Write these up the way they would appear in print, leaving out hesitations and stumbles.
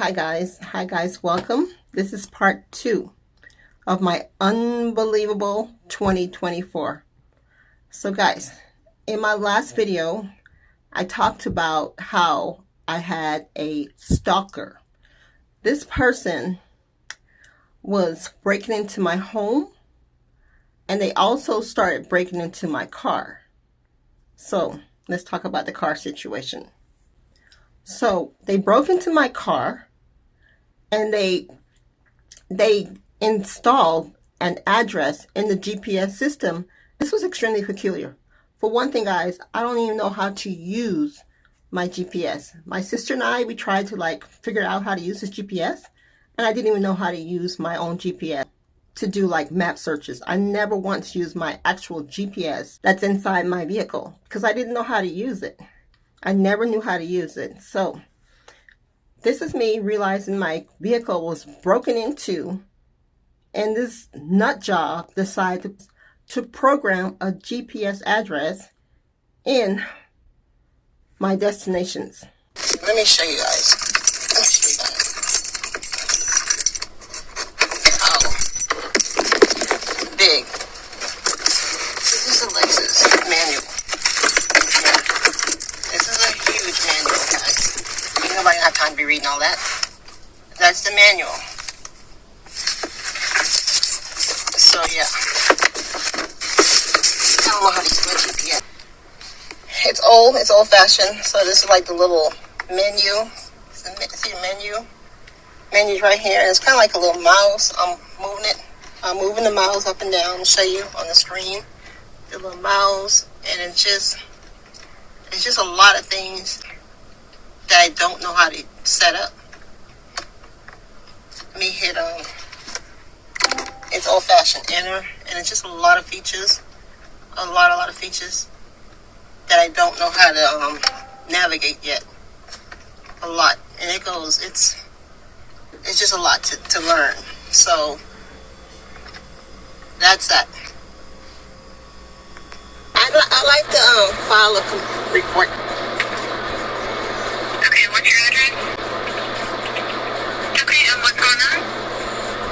Hi guys, welcome. This is part 2 of my unbelievable 2024. So guys, in my last video, I talked about how I had a stalker. This person was breaking into my home, and they also started breaking into my car. So let's talk about the car situation. So they broke into my car, and they installed an address in the GPS system. This was extremely peculiar. For one thing, guys, I don't even know how to use my GPS. My sister and I, we tried to figure out how to use this GPS, and I didn't even know how to use my own GPS to do map searches. I never once used my actual GPS that's inside my vehicle because I didn't know how to use it. I never knew how to use it. So this is me realizing my vehicle was broken into, and this nut job decided to program a GPS address in my destinations. Let me show you guys. How big. This is a Lexus manual. This is a huge manual, guys. Nobody have time to be reading all that. That's the manual. So yeah, I don't know how to use my GPS. It's old-fashioned. So this is like the little menu. See the menu? Menu's right here. And it's kind of like a little mouse. I'm moving it. I'm moving the mouse up and down to show you on the screen. The little mouse, and it's just a lot of things that I don't know how to set up. Let me hit it's old-fashioned enter, and it's just a lot of features, a lot of features that I don't know how to navigate yet. A lot, and it's just a lot to learn. So that's that. I like to file a report. Okay, what's your address? Okay, and what's going on?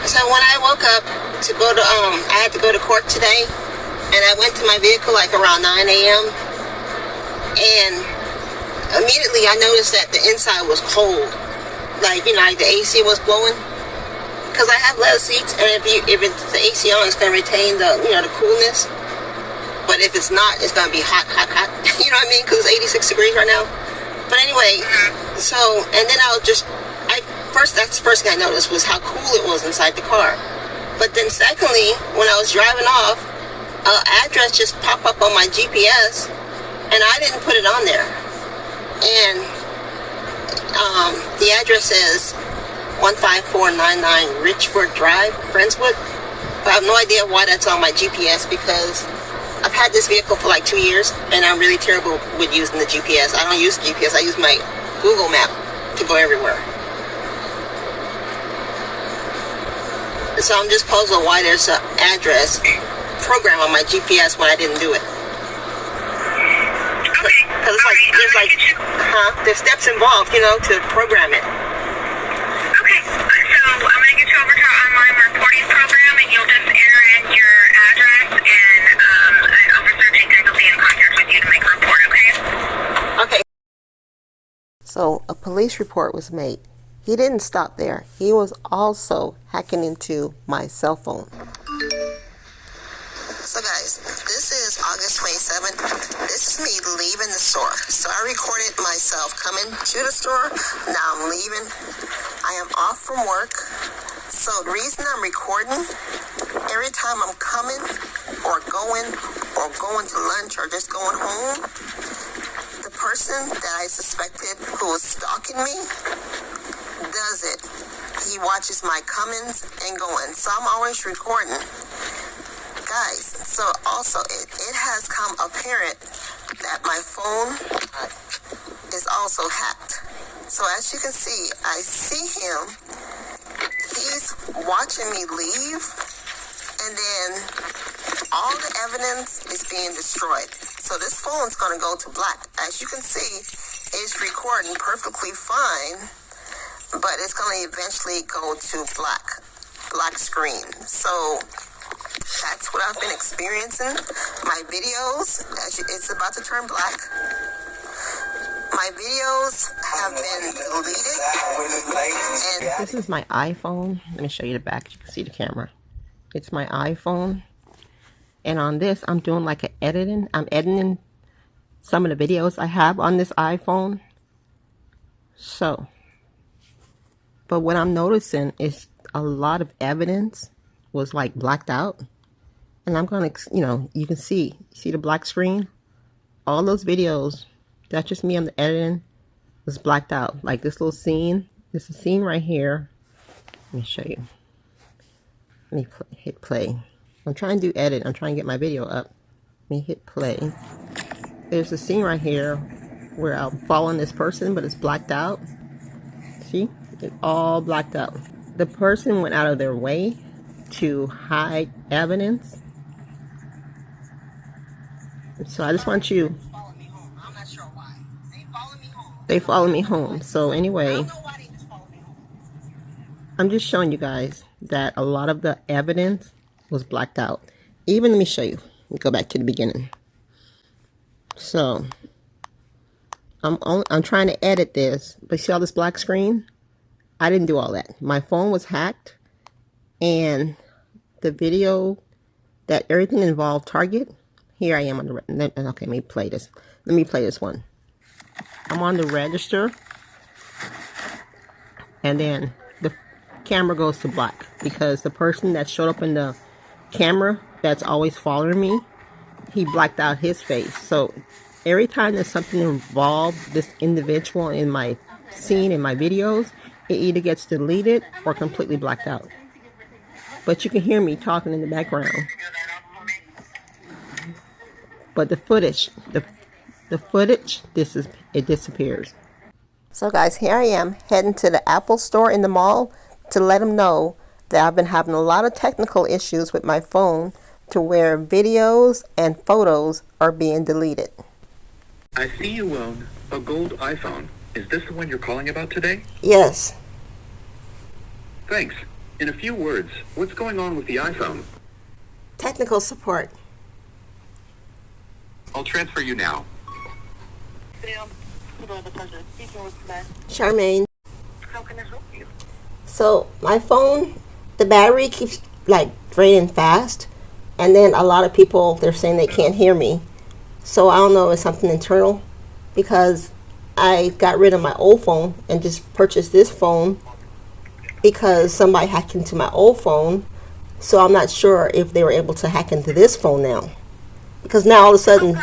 So when I woke up to go to, I had to go to court today, and I went to my vehicle around 9 a.m. And immediately I noticed that the inside was cold. The AC was blowing. Because I have leather seats, and if it's the AC on, it's going to retain the coolness. But if it's not, it's going to be hot. You know what I mean? Because it's 86 degrees right now. But anyway, so, and then that's the first thing I noticed was how cool it was inside the car. But then secondly, when I was driving off, an address just popped up on my GPS, and I didn't put it on there. And the address says 15499 Richford Drive, Friendswood. But I have no idea why that's on my GPS, because I've had this vehicle for 2 years, and I'm really terrible with using the GPS. I don't use GPS. I use my Google map to go everywhere. So I'm just puzzled why there's an address program on my GPS when I didn't do it. Okay. Because there's steps involved, to program it. Okay, so I'm going to get you over to our online reporting program, and you'll just enter in your address, and an officer Jenkins will be in contact with you to make a report, okay? Okay. So a police report was made. He didn't stop there. He was also hacking into my cell phone. So guys, this is August 27th. This is me leaving the store. So I recorded myself coming to the store. Now I'm leaving. I am off from work. So the reason I'm recording, every time I'm coming or going to lunch or just going home, the person that I suspected who was stalking me does it. He watches my comings and going. So I'm always recording. Guys, so also it has come apparent that my phone is also hacked. So as you can see, I see him. He's watching me leave, and then all the evidence is being destroyed. So this phone's going to go to black. As you can see, it's recording perfectly fine. but it's going to eventually go to black screen. So that's what I've been experiencing. My videos, it's about to turn black. My videos have been deleted. And this is my iPhone. Let me show you the back. You can see the camera. It's my iPhone. And on this, I'm doing like an editing. I'm editing some of the videos I have on this iPhone. So, but what I'm noticing is a lot of evidence was like blacked out. And I'm going to, you can see the black screen? All those videos, that's just me on the editing, was blacked out. Like this little scene, this is a scene right here. Let me show you. Let me hit play. I'm trying to do edit. I'm trying to get my video up. Let me hit play. There's a scene right here where I'm following this person, but it's blacked out. See? It's all blacked out. The person went out of their way to hide evidence. So I just want you. They follow me home. So anyway, I'm just showing you guys that a lot of the evidence was blacked out. Even, let me show you. Let me go back to the beginning. So I'm trying to edit this, but see all this black screen? I didn't do all that. My phone was hacked, and the video that everything involved Target. Here I am on the, okay, let me play this. Let me play this one. I'm on the register, and then the camera goes to black because the person that showed up in the camera that's always following me, he blacked out his face. So every time there's something involved this individual in my scene, in my videos, it either gets deleted or completely blacked out. But you can hear me talking in the background. But the footage, the footage, it disappears. So guys, here I am heading to the Apple store in the mall to let them know that I've been having a lot of technical issues with my phone to where videos and photos are being deleted. I see you own a gold iPhone. Is this the one you're calling about today? Yes. Thanks. In a few words, what's going on with the iPhone? Technical support. I'll transfer you now. Charmaine. How can I help you? So my phone, the battery keeps like draining fast, and then a lot of people, they're saying they can't hear me. So I don't know if it's something internal, because I got rid of my old phone and just purchased this phone because somebody hacked into my old phone. So I'm not sure if they were able to hack into this phone now, because now all of a sudden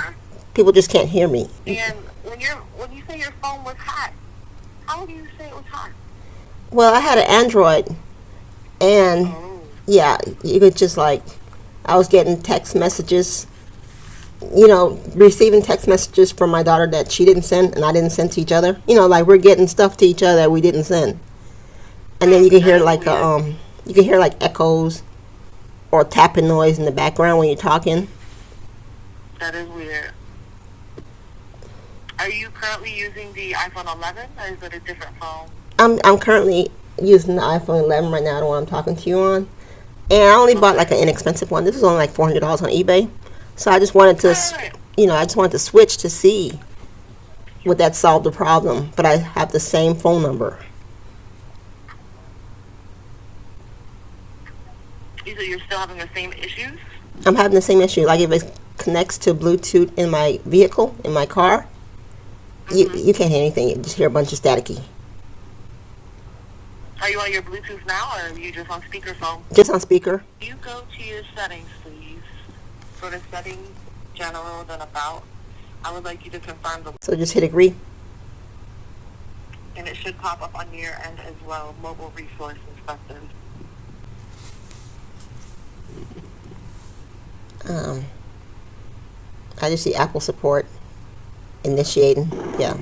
people just can't hear me. And when you say your phone was hacked, how do you say it was hacked? Well, I had an Android, and yeah, you could just like, I was getting text messages, receiving text messages from my daughter that she didn't send and I didn't send to each other. Like we're getting stuff to each other that we didn't send. And then you can hear like echoes or tapping noise in the background when you're talking. That is weird. Are you currently using the iPhone 11 or is it a different phone? I'm currently using the iPhone 11 right now, the one I'm talking to you on. And I only bought like an inexpensive one. This is only like $400 on eBay. So I just wanted to, I just wanted to switch to see would that solve the problem. But I have the same phone number. So you're still having the same issues? I'm having the same issue. Like if it connects to Bluetooth in my vehicle, in my car, you can't hear anything. You just hear a bunch of staticky. Are you on your Bluetooth now, or are you just on speakerphone? Just on speaker. You go to your settings, please. Go to settings, general, then about. I would like you to confirm the... So just hit agree. And it should pop up on your end as well, mobile resource inspector. I just see Apple support initiating. Yeah.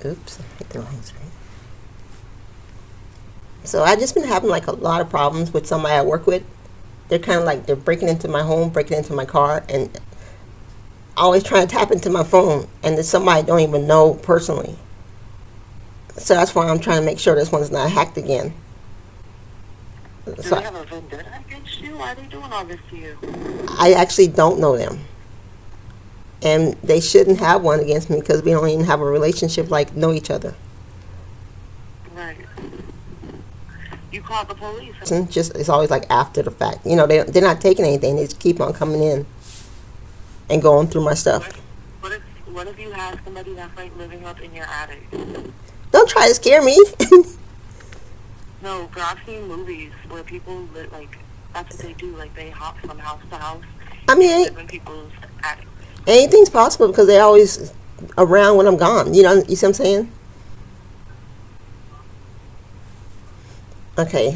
Oops, I hit the wrong screen. So I just been having like a lot of problems with somebody I work with. They're kind of like they're breaking into my home, breaking into my car, and always trying to tap into my phone, and it's somebody I don't even know personally. So that's why I'm trying to make sure this one's not hacked again. Do So they have a vendetta against you? Why are they doing all this to you? I actually don't know them. And they shouldn't have one against me because we don't even have a relationship like know each other. Right. You called the police. And just it's always like after the fact. You know, they're not taking anything. They just keep on coming in and going through my stuff. What if you have somebody that's like living up in your attic? Don't try to scare me. No, but I've seen movies where people like that's what they do. Like they hop from house to house. I mean, Live in people's attic. anything's possible because they're always around when I'm gone. You know, you see what I'm saying? Okay.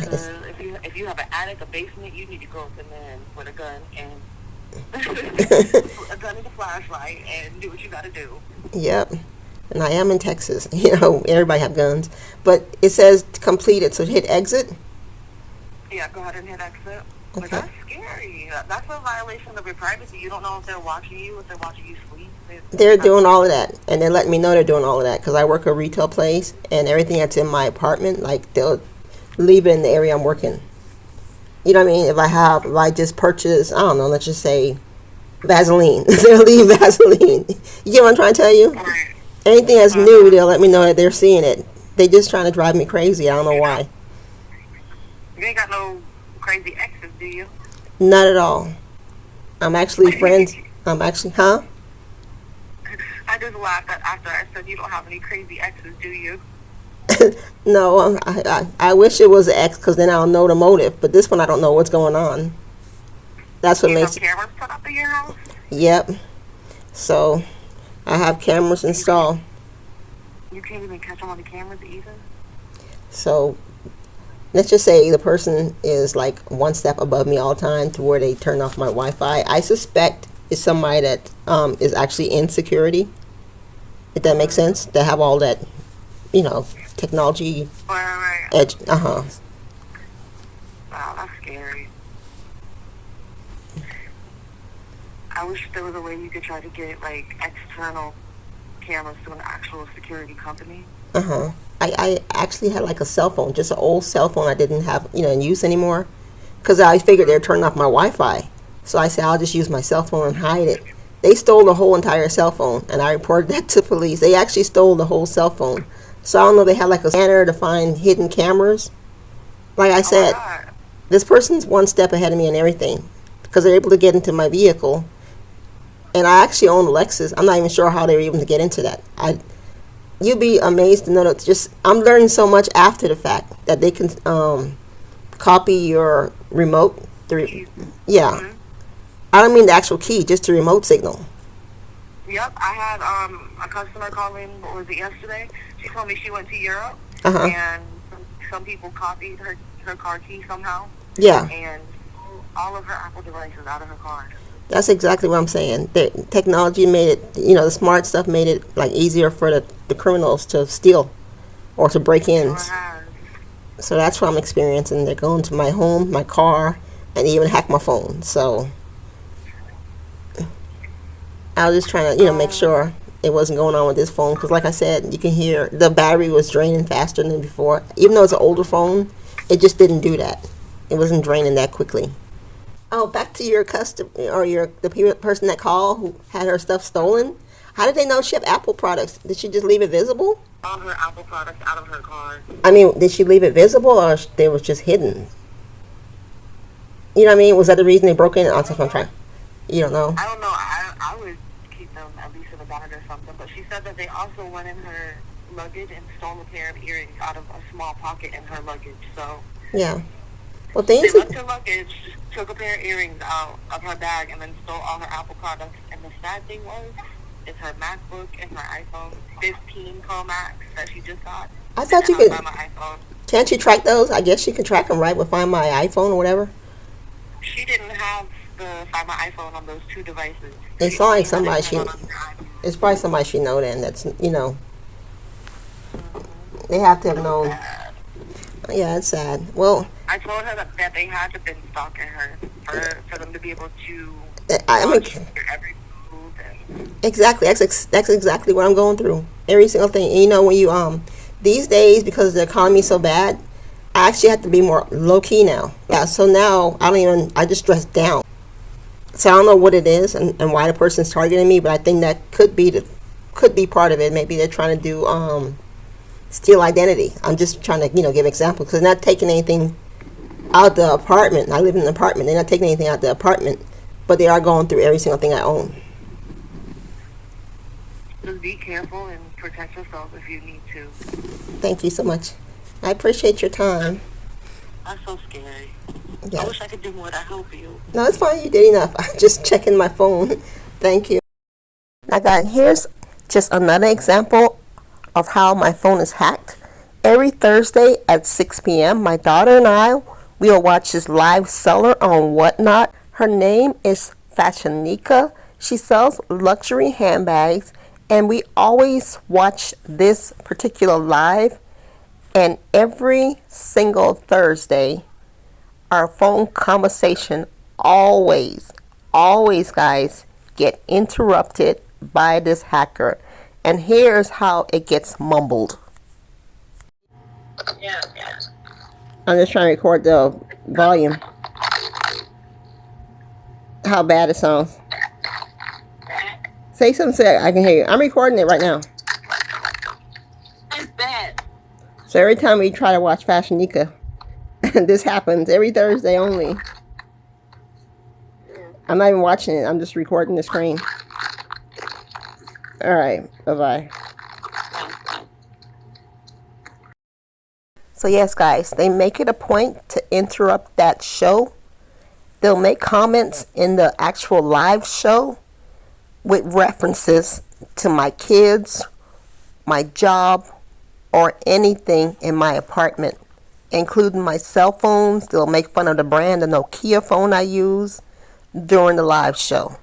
If you have an attic, a basement, you need to go up in there with a gun and a gun and a flashlight and do what you got to do. Yep. And I am in Texas. You know, everybody have guns. But it says completed, so hit exit. Yeah, go ahead and hit exit. But Okay. that's scary. That's a violation of your privacy. You don't know if they're watching you, if they're watching you sleep. They're doing all of that, and they're letting me know they're doing all of that because I work a retail place, and everything that's in my apartment, like they'll leave it in the area I'm working. You know what I mean? If I just purchase, I don't know, let's just say Vaseline, they'll leave Vaseline. You get what I'm trying to tell you? Right. Anything that's new, they'll let me know that they're seeing it. They just trying to drive me crazy. I don't know why. You ain't got no crazy exes, do you? Not at all. I'm actually friends. Huh? I just laughed after I said you don't have any crazy exes, do you? No, I wish it was an X because then I'll know the motive. But this one, I don't know what's going on. That's what You makes have it. cameras put up in your house? Yep. So I have cameras installed. You can't even catch them on the cameras either? So let's just say the person is like one step above me all the time to where they turn off my Wi-Fi. I suspect it's somebody that is actually in security. If that makes sense, they have all that, technology Right. edge. Wow, that's scary. I wish there was a way you could try to get like external cameras to an actual security company. I actually had like a cell phone, just an old cell phone I didn't have, in use anymore. Because I figured they'd turn off my Wi-Fi. So I said, I'll just use my cell phone and hide it. They stole the whole entire cell phone, and I reported that to police. They actually stole the whole cell phone. So I don't know if they had like a scanner to find hidden cameras. Like I said, this person's one step ahead of me in everything. Because they're able to get into my vehicle. And I actually own a Lexus. I'm not even sure how they were able to get into that. You'd be amazed to know that I'm learning so much after the fact that they can copy your remote. Yeah. I don't mean the actual key, just the remote signal. Yep, I had a customer call in, what was it, yesterday? She told me she went to Europe, Uh-huh. and some people copied her car key somehow. Yeah. And all of her Apple devices out of her car. That's exactly what I'm saying. The technology made it, the smart stuff made it like easier for the criminals to steal or to break in. So that's what I'm experiencing. They're going to my home, my car, and even hack my phone. So I was just trying to, make sure it wasn't going on with this phone. Because like I said, you can hear the battery was draining faster than before. Even though it's an older phone, it just didn't do that. It wasn't draining that quickly. Oh, back to your customer or the person that called who had her stuff stolen. How did they know she had Apple products? Did she just leave it visible? All her Apple products out of her car. I mean, did she leave it visible or they was just hidden? You know what I mean? Was that the reason they broke in? That's what I'm trying. You don't know? I don't know. I would keep them at least in a bag or something. But she said that they also went in her luggage and stole a pair of earrings out of a small pocket in her luggage. So Yeah. Well, they things. left her luggage, took a pair of earrings out of her bag, and then stole all her Apple products. And the sad thing was, it's her MacBook and her iPhone 15 Pro Max that she just got. I thought you could. Find my iPhone. Can't you track those? I guess you can track them, right? With Find My iPhone or whatever. She didn't have the Find My iPhone on those two devices. It's like somebody It's It's probably somebody she know. Then that's They have to have known. Yeah, it's sad. Well, I told her that they had to have been stalking her for them to be able to I mean, watch her every move. And Exactly. That's exactly what I'm going through. Every single thing. And you know, when you these days, because the economy is so bad, I actually have to be more low key now. Yeah. So now I just dress down. So I don't know what it is and why the person's targeting me, but I think that could be part of it. Maybe they're trying to do steal identity. I'm just trying to give examples because they're not taking anything out the apartment. I live in an apartment. They're not taking anything out the apartment, but they are going through every single thing I own. Just be careful and protect yourself if you need to. Thank you so much. I appreciate your time. That's so scary. Yeah. I wish I could do more to help you. No, it's fine. You did enough. I'm just checking my phone. Thank you. Now, guys, here's just another example of how my phone is hacked. Every Thursday at 6 p.m., my daughter and I will watch this live seller on Whatnot. Her name is Fashionika. She sells luxury handbags, and we always watch this particular live. And every single Thursday, our phone conversation always, guys, get interrupted by this hacker. And here's how it gets mumbled. Yeah. I'm just trying to record the volume. How bad it sounds. Say something so I can hear you. I'm recording it right now. It's bad. So every time we try to watch Fashionika, this happens every Thursday only. I'm not even watching it. I'm just recording the screen. All right. Bye-bye. So yes, guys, they make it a point to interrupt that show. They'll make comments in the actual live show with references to my kids, my job, or anything in my apartment, including my cell phones. They'll make fun of the brand, the Nokia phone I use during the live show.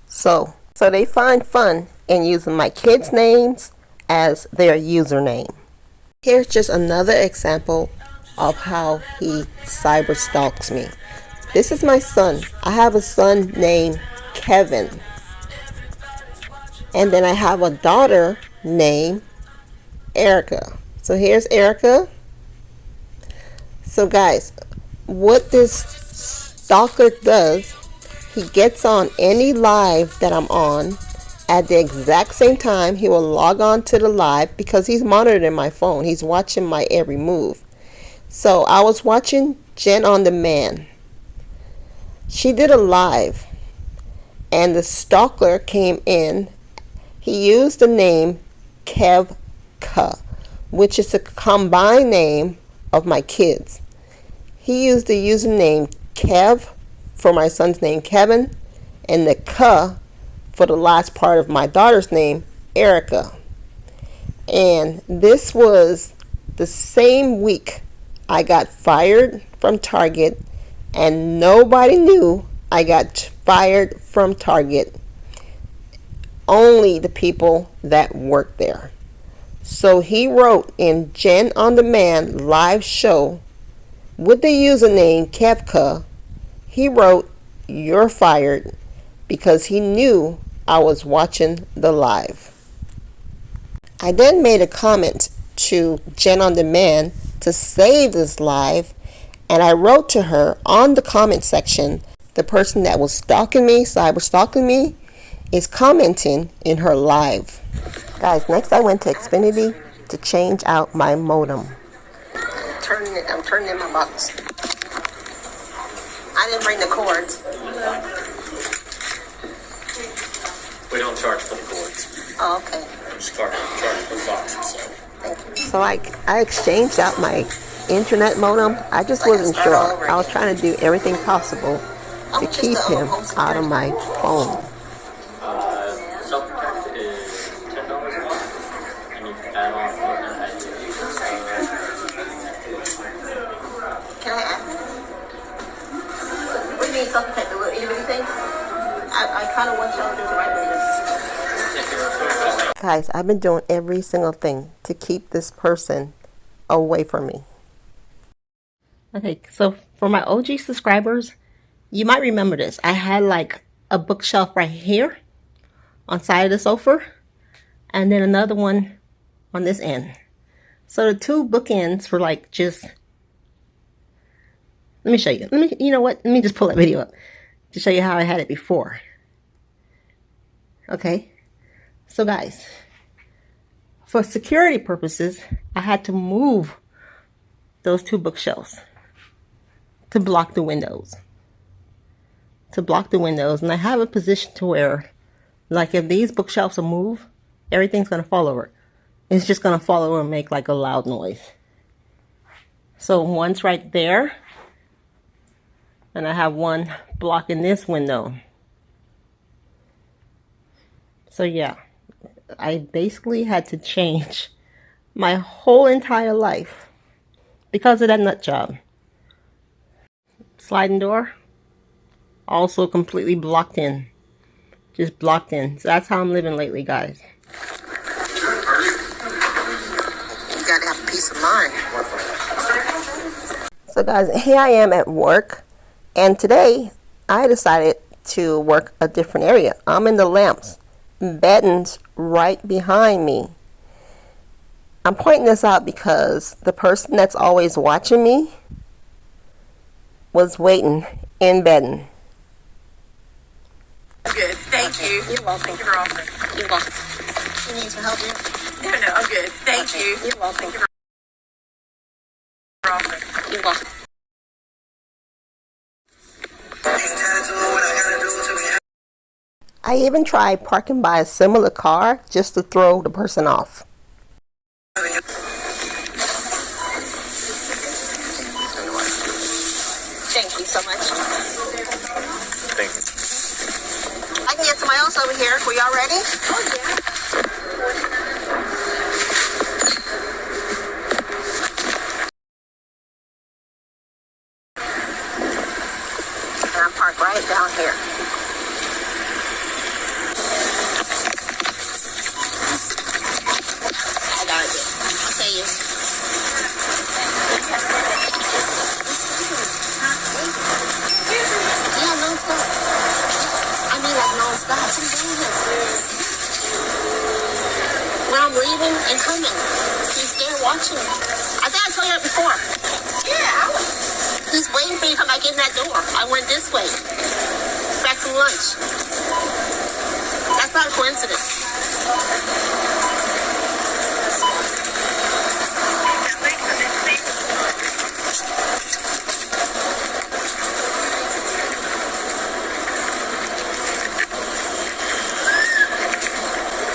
So they find fun in using my kids' names as their username. Here's just another example of how he cyber stalks me. This is my son. I have a son named Kevin. And then I have a daughter named Erica. So here's Erica. So guys, what this stalker does, he gets on any live that I'm on at the exact same time. He will log on to the live because he's monitoring my phone. He's watching my every move. So I was watching Jen on Demand. She did a live and the stalker came in. He used the name Kevka, which is a combined name of my kids. He used the username Kev for my son's name Kevin and the K for the last part of my daughter's name, Erica. And this was the same week I got fired from Target, and nobody knew I got fired from Target. Only the people that worked there. So he wrote in Jen on Demand live show with the username Kevka, he wrote, "You're fired," because he knew I was watching the live. I then made a comment to Jen on Demand to save this live, and I wrote to her on the comment section, the person that was stalking me, cyber stalking me, is commenting in her live. Guys, next I went to Xfinity to change out my modem. I'm turning in my box. I didn't bring the cords. We don't charge for the cords. Oh, okay. We just charge for the boxes. So. Thank you. So I exchanged out my internet modem. I just wasn't sure. I was trying to do everything possible to keep him out of my phone. Self-protect is $10 a month, and you can add on Can I ask? What do you mean self-protect? Do anything? I kind of want y'all to do the right way. Guys, I've been doing every single thing to keep this person away from me. Okay, so for my OG subscribers, you might remember this. I had like a bookshelf right here on side of the sofa, and then another one on this end. So the two bookends were like just, let me show you. You know what? Let me just pull that video up to show you how I had it before. Okay. So guys, for security purposes, I had to move those two bookshelves to block the windows. And I have a position to where, like, if these bookshelves are moved, everything's going to fall over. It's just going to fall over and make like a loud noise. So one's right there, and I have one blocking this window. So yeah, I basically had to change my whole entire life because of that nut job. Sliding door, also completely blocked in. Just blocked in. So that's how I'm living lately, guys. You gotta have peace of mind. So guys, here I am at work, and today I decided to work a different area. I'm in the lamps. Bedding's right behind me. I'm pointing this out because the person that's always watching me was waiting in bedding. Good, thank you. You're welcome. Thank you for offering. You're welcome. You need some help here? No, I'm good. Thank you. You're welcome. Thank you for offering. You're welcome. I even tried parking by a similar car just to throw the person off. Thank you so much. Thank you. I can get somebody else over here. Were y'all ready? Oh, yeah. And I'm parked right down here. I got it. I'll see you. Yeah, non-stop. I mean, like non-stop. When I'm leaving and coming, he's there watching. I think I told you that before. Yeah. He's waiting for you to come back in that door. I went this way. Back from lunch. That's not a coincidence.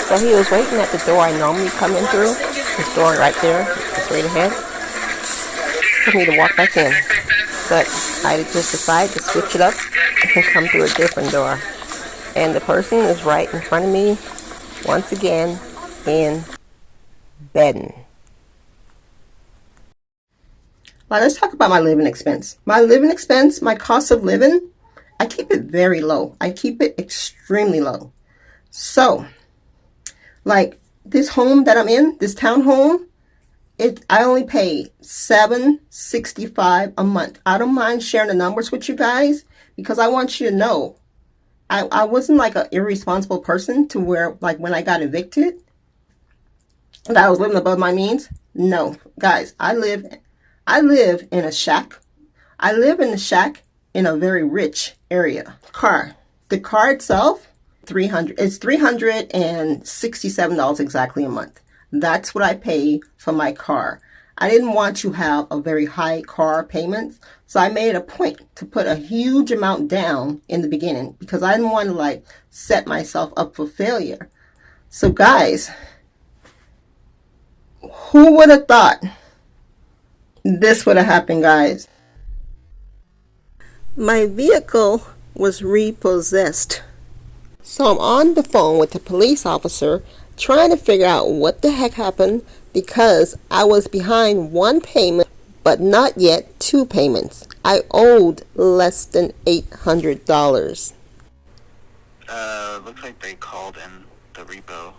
So he was waiting at the door I normally come in through. This door right there, just right ahead, for me to walk back in. But I just decided to switch it up and come through a different door. And the person is right in front of me, once again, in bedding. Well, let's talk about my living expense. My living expense, my cost of living, I keep it very low. I keep it extremely low. So, like this home that I'm in, this townhome, I only pay $765 a month. I don't mind sharing the numbers with you guys because I want you to know I wasn't like an irresponsible person to where, like, when I got evicted that I was living above my means. No, guys, I live in a shack. I live in a shack in a very rich area. The car itself, it's $367 exactly a month. That's what I pay for my car. I didn't want to have a very high car payment, so I made a point to put a huge amount down in the beginning because I didn't want to like set myself up for failure. So guys, who would have thought this would have happened, guys? My vehicle was repossessed. So I'm on the phone with the police officer trying to figure out what the heck happened because I was behind one payment but not yet two payments. I owed less than $800. Looks like they called in the repo.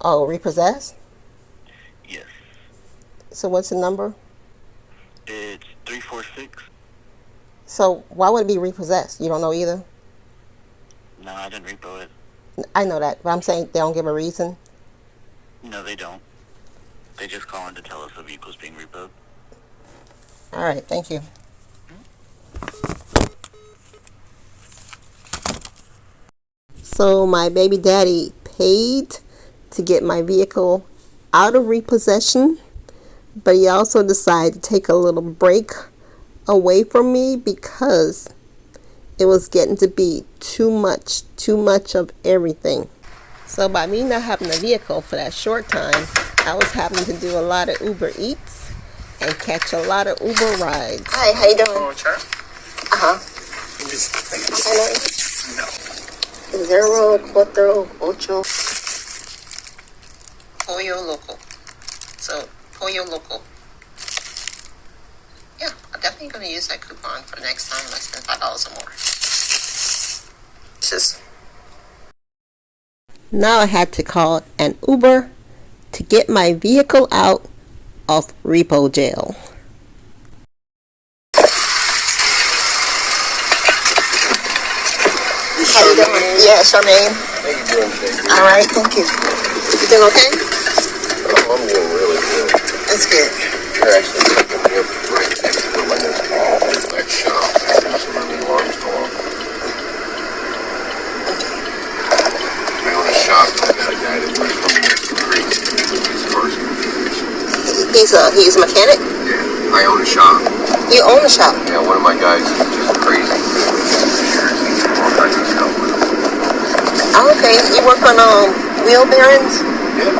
Oh, repossessed? Yes. So what's the number? It's 346. So why would it be repossessed? You don't know either? No, I didn't repo it. I know that, but I'm saying they don't give a reason. No, they don't. They just call in to tell us the vehicle's being repoed. All right, thank you. So my baby daddy paid to get my vehicle out of repossession, but he also decided to take a little break away from me because it was getting to be too much of everything. So by me not having a vehicle for that short time, I was having to do a lot of Uber Eats and catch a lot of Uber rides. Hi, how you doing? Uh-huh. No. 048. Pollo Loco. So, Pollo Loco. Yeah, I'm definitely going to use that coupon for next time I spend $5 or more. Just now I had to call an Uber to get my vehicle out of repo jail. How you doing? Yes, your name? How you doing, JB? All right, thank you. You doing okay? Oh, I'm doing really good. That's good. You're actually picking me up right next to where my next call is the next shop. That's where the alarms go off. I own a shop. I got a guy that works from the creek. He's first computers. He's a mechanic? Yeah, I own a shop. You own a shop? Yeah, one of my guys is just crazy. All kinds of stuff with him. Oh, okay. You work on wheel bearings? Yeah,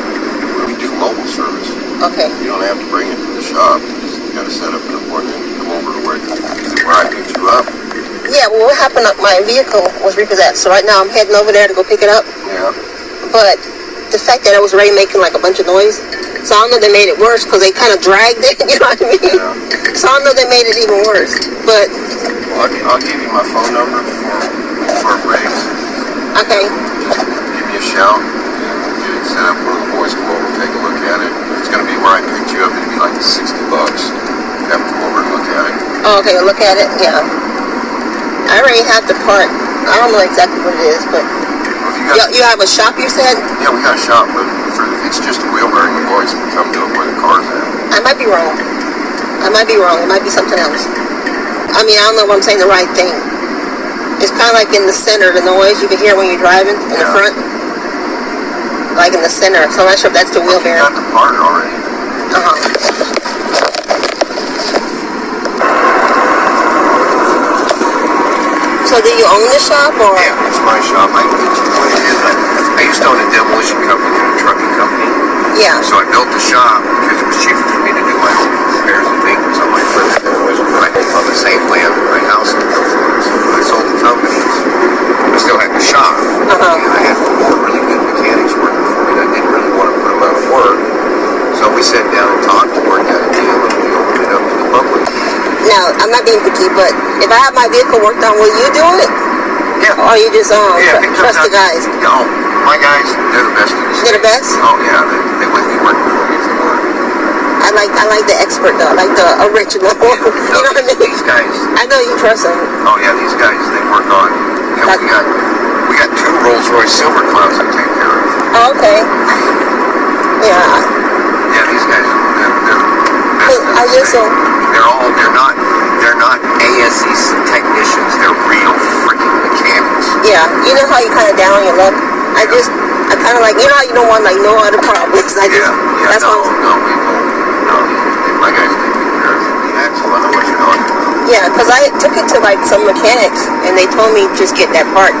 we do mobile service. Okay. You don't have to bring it to the shop. You just got to set up an appointment and come over to where I picked you up. Yeah, well, what happened? My vehicle was repossessed, so right now I'm heading over there to go pick it up. Yeah. But the fact that it was already making like a bunch of noise, so I don't know if they made it worse because they kind of dragged it, you know what I mean? Yeah. So I don't know if they made it even worse. But well, I'll give you my phone number for a raise. okay. Just give me a shout and we'll get it set up. One of the boys come over and take a look at it. It's going to be where I picked you up. It'd be like $60. Have them come over and look at it. Oh, okay, look at it. Yeah. I already have the part. I don't know exactly what it is, but you have a shop, you said? Yeah, we got a shop, but if it's just a wheel bearing, the boys can come to it where the car's at. I might be wrong. It might be something else. I mean, I don't know if I'm saying the right thing. It's kind of like in the center, the noise you can hear when you're driving in the front. Like in the center. So I'm not sure if that's the wheel bearing. You got the part already. So do you own the shop or? Yeah, it's my shop. What it is, I used to own a demolition company and a trucking company. Yeah. So I built the shop because it was cheaper for me to do my own repairs and maintenance on my equipment. It was right on the same land that my house was built on. So when I sold the companies, I still had the shop. And I had four really good mechanics working for me. And I didn't really want to put them out of work. So we sat down and talked and worked out a deal and we opened it up to the public. Now, I'm not being picky, but if I have my vehicle worked on, will you do it? Yeah. Or you just trust the guys? No, my guys, they're the best in the state. They're the best? Oh yeah, they wouldn't be working for me if they weren't. I like the expert though. I like the original. You know what I mean? These guys. I know you trust them. Oh yeah, these guys, they work on. Yeah, we got two Rolls-Royce Silver Clouds to take care of. Oh, okay. Yeah. Yeah, these guys, they're best. I guess so. They're not ASE technicians. They're real freaking mechanics. Yeah, you know how you kind of down on your luck. I kind of like, you know how you don't want like no other problems. My guys take care of it. Excellent. I'll let you know. Yeah, because I took it to like some mechanics and they told me just get that part.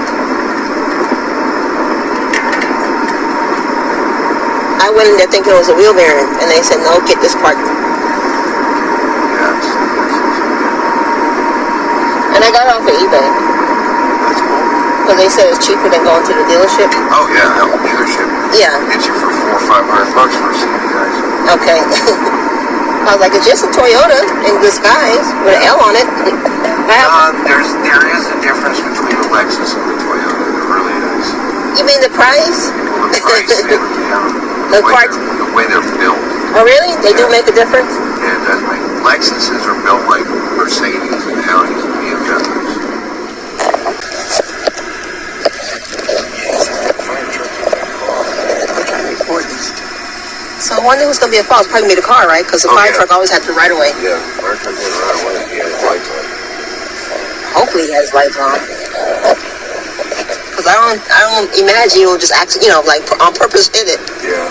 I went in there thinking it was a wheel bearing and they said no, get this part. And I got it off of eBay. That's cool. Because they said it's cheaper than going to the dealership. Oh yeah, hell, dealership. Yeah. Get you for $400 or $500 for a CD, guys. Okay. I was like, it's just a Toyota in disguise with an L on it. There is a difference between the Lexus and the Toyota. There really is. You mean the price? Well, the price and the way they're built. Oh really? They do make a difference? Yeah, it does make. Lexuses are built like Mercedes and Audis and BMWs. So I wonder who's going to be at fault. It's probably be the car, right? Because the fire truck always has the right away. Yeah, fire truck didn't run away. He had his lights on. Hopefully he has lights on. Because I don't imagine you'll just actually, like on purpose hit it. Yeah.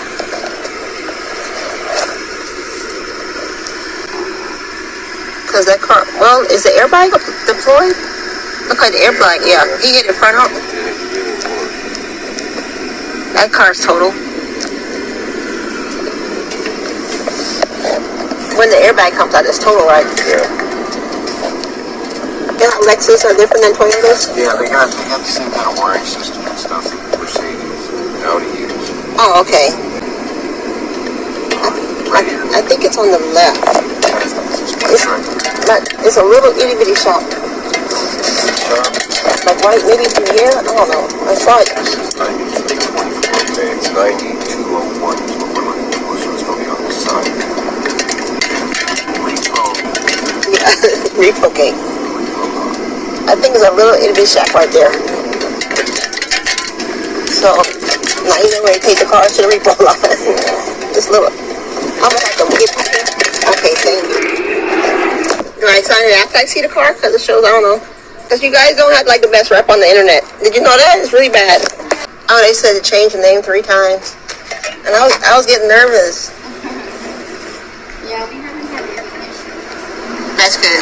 Because that car, well, is the airbag deployed? Look like the airbag, yeah. He hit it front up. That car's total. When the airbag comes out, it's total, right? Yeah. You know, Lexus are different than Toyotas? Yeah, they got the same kind of wiring system and stuff that Mercedes and Audi use. Oh, okay. I think it's on the left. It's a little itty bitty shop. Like right, maybe from here? I don't know. I saw it. It's 9201 is what we're looking for, so it's going to be on this side. Repo gate. I think it's a little itty bitty shack right there. So now you know where to take the car to the repo lot. This little. I'm gonna have to get. Okay, thank you. Do I sign it after I see the car? Because it shows, I don't know. Because you guys don't have like the best rep on the internet. Did you know that? It's really bad. Oh, they said to change the name 3 times. And I was getting nervous. Yeah, we haven't had air conditioning. That's good.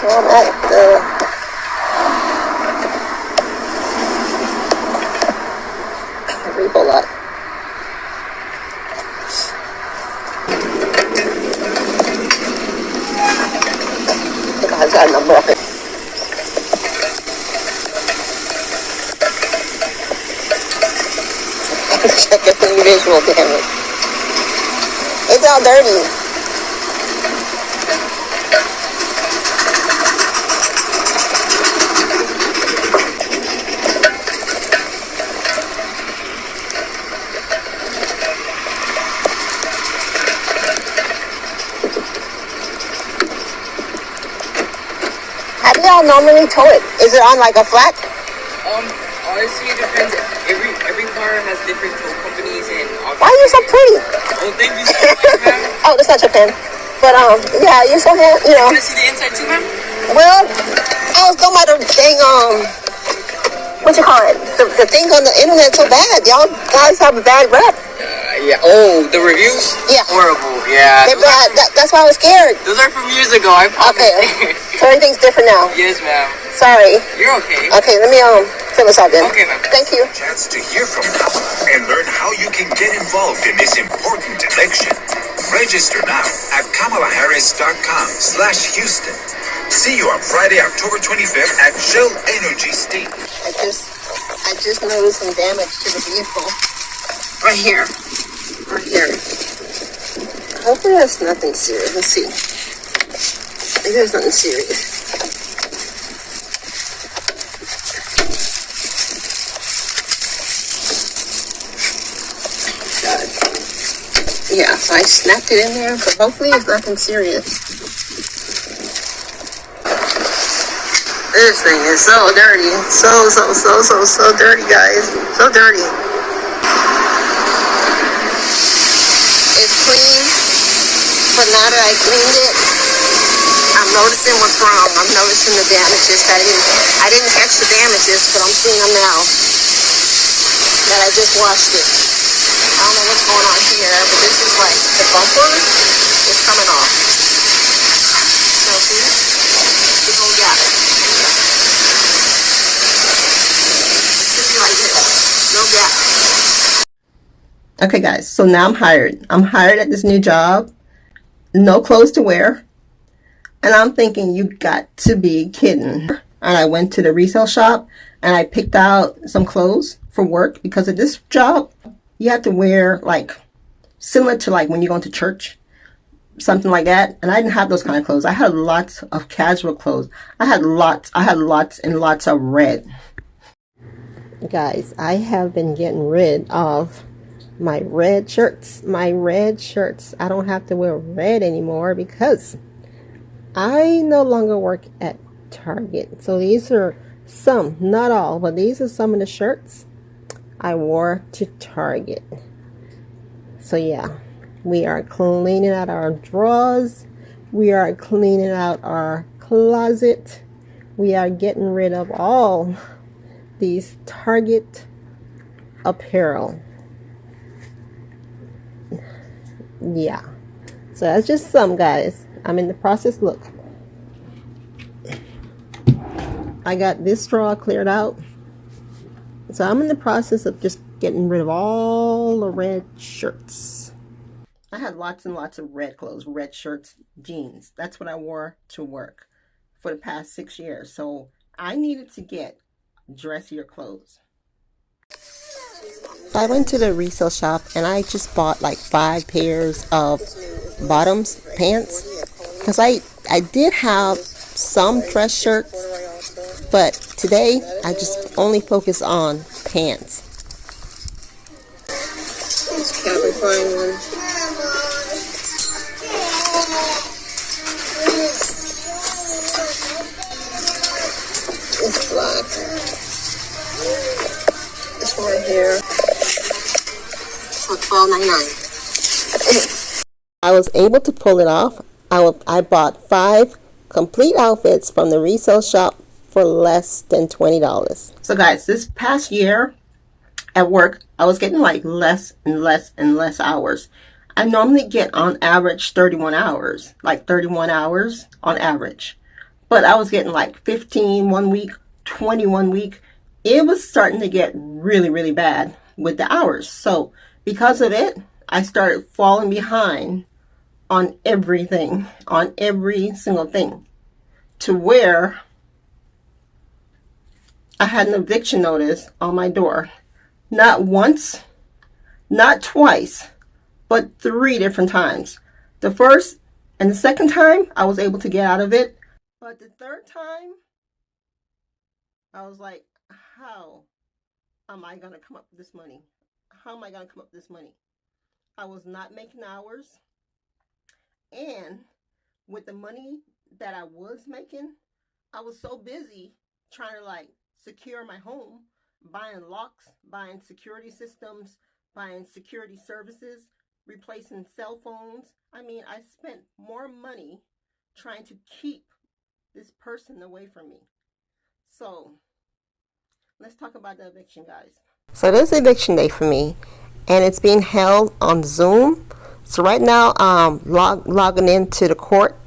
So I'm at the repo lot. It's got a number on it. Check the visual damage. It's all dirty. How do y'all normally tow it? Is it on like a flat? Honestly, it depends. Every car has different tow companies and. Why are you so pretty? Oh, thank you so much, ma'am. Oh, that's not your pen. But yeah, you're so handsome. You know. Want to see the inside too, ma'am? Well, I was going by the thing. What you call it? The thing on the internet so bad. Y'all guys have a bad rep. Yeah. Oh, the reviews? Yeah. Horrible. Yeah. They're bad. That's why I was scared. Those are from years ago. I promise. Okay. So everything's different now. Yes, ma'am. Sorry. You're okay. Okay, let me fill this out then. Okay, ma'am. Thank you. Chance to hear from Kamala and learn how you can get involved in this important election. Register now at KamalaHarris.com/Houston. See you on Friday, October 25th at Shell Energy Station. I just noticed some damage to the vehicle. Right here. Right here. Hopefully that's nothing serious. Let's see. Maybe there's nothing serious. God. Yeah, so I snapped it in there, but hopefully it's nothing serious. This thing is so dirty. So dirty, guys. So dirty. It's clean, but now that I cleaned it, I'm noticing what's wrong. I'm noticing the damages that I didn't catch the damages, but I'm seeing them now. That I just washed it. I don't know what's going on here, but this is like the bumper is coming off. So see, big old gap. No gap. Okay guys, so now I'm hired. I'm hired at this new job. No clothes to wear. And I'm thinking, you got to be kidding. And I went to the resale shop and I picked out some clothes for work because of this job. You have to wear like similar to like when you're going to church, something like that. And I didn't have those kind of clothes. I had lots of casual clothes. I had lots and lots of red. Guys, I have been getting rid of my red shirts. I don't have to wear red anymore because I no longer work at Target. So these are some, not all, but these are some of the shirts I wore to Target. So yeah, we are cleaning out our drawers. We are cleaning out our closet. We are getting rid of all these Target apparel. Yeah, so that's just some, guys. I'm in the process. Look, I got this drawer cleared out, so I'm in the process of just getting rid of all the red shirts. I had lots and lots of red clothes, red shirts, jeans. That's what I wore to work for the past 6 years. So I needed to get dressier clothes. So I went to the resale shop and I just bought like 5 pairs of bottoms, pants, because I did have some dress shirts, but today I just only focus on pants. These Capricorn ones. It's black. This one right here. For $12.99. I was able to pull it off. I bought 5 complete outfits from the resale shop for less than $20. So guys, this past year at work, I was getting like less and less and less hours. I normally get on average 31 hours, like 31 hours on average. But I was getting like 15 one week, 21 week. It was starting to get really, really bad with the hours. So because of it, I started falling behind on everything, on every single thing, to where I had an eviction notice on my door. Not once, not twice, but 3 different times. The first and the second time, I was able to get out of it. But the third time, I was like, how am I going to come up with this money? How am I going to come up with this money? I was not making hours. And with the money that I was making, I was so busy trying to like secure my home, buying locks, buying security systems, buying security services, replacing cell phones. I mean, I spent more money trying to keep this person away from me. So let's talk about the eviction, guys. So this eviction day for me, and it's being held on Zoom. So right now I'm logging into the court,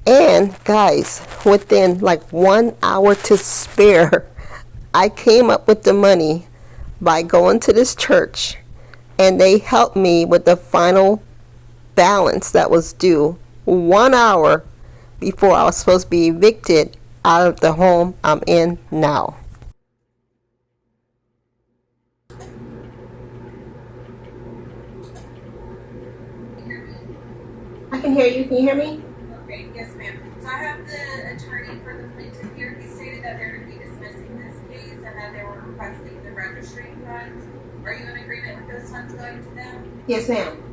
and guys, within like 1 hour to spare, I came up with the money by going to this church, and they helped me with the final balance that was due 1 hour before I was supposed to be evicted out of the home I'm in now. I can hear you. Can you hear me? Okay, yes, ma'am. So I have the attorney for the plaintiff here. He stated that they're going to be dismissing this case and that they were requesting the registering funds. Are you in agreement with those funds going to them? Yes, ma'am.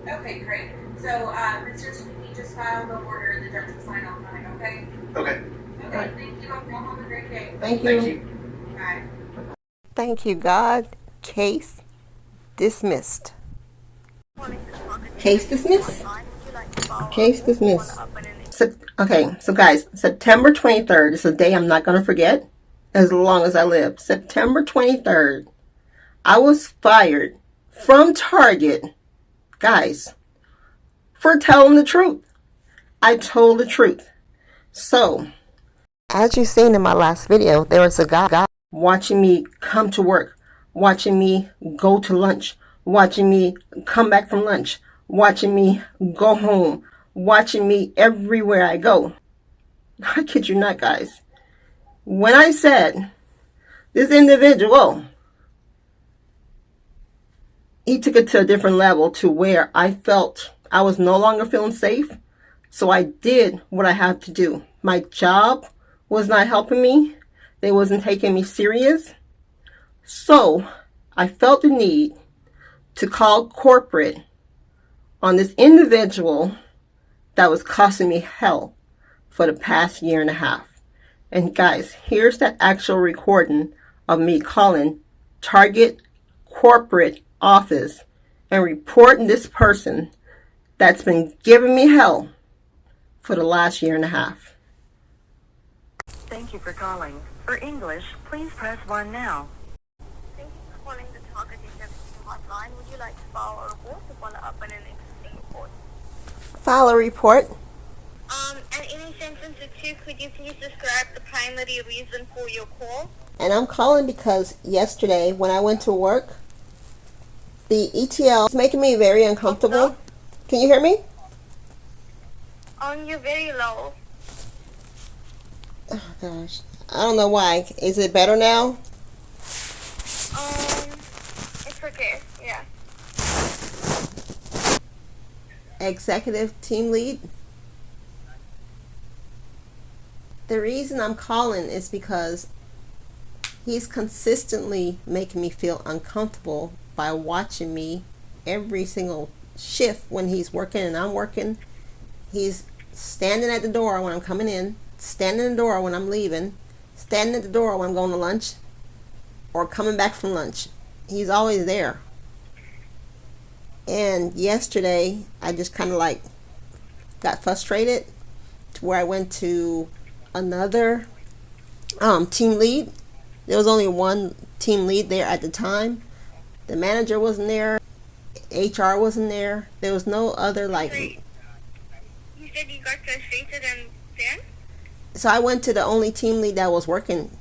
Okay, great. So, Mr. Sweeney just filed the order and the judge will sign off on it, okay? Okay. Okay, Right. thank you. Y'all have a great day. Thank you. Thank you. Bye. Thank you, God. Case dismissed. Case dismissed. Case dismissed. Okay, so guys, September 23rd is a day I'm not going to forget as long as I live. September 23rd, I was fired from Target, guys, for telling the truth. I told the truth. So, as you've seen in my last video, there was a guy watching me come to work, watching me go to lunch, watching me come back from lunch, watching me go home, watching me everywhere I go. I kid you not, guys. When I said this individual, he took it to a different level to where I felt I was no longer feeling safe. So I did what I had to do. My job was not helping me. They wasn't taking me serious. So I felt the need to call corporate on this individual that was costing me hell for the past year and a half. And guys, here's that actual recording of me calling Target corporate office and reporting this person that's been giving me hell for the last year and a half. Thank you for calling. For English, please press 1 now. Thank you for calling the Target Executive Hotline. Would you like to file a report to follow up on an existing report? File a report. And in a sentence or two, could you please describe the primary reason for your call? And I'm calling because yesterday when I went to work, the ETL is making me very uncomfortable. Can you hear me? You're very low. Oh gosh, I don't know why. Is it better now? It's okay, yeah. Executive team lead. The reason I'm calling is because he's consistently making me feel uncomfortable by watching me every single shift when he's working and I'm working. He's standing at the door when I'm coming in, standing at the door when I'm leaving, standing at the door when I'm going to lunch, or coming back from lunch. He's always there. And yesterday, I just kind of like got frustrated to where I went to another team lead. There was only one team lead there at the time. The manager wasn't there. HR wasn't there. There was no other like. You said you got frustrated and then? So I went to the only team lead that was working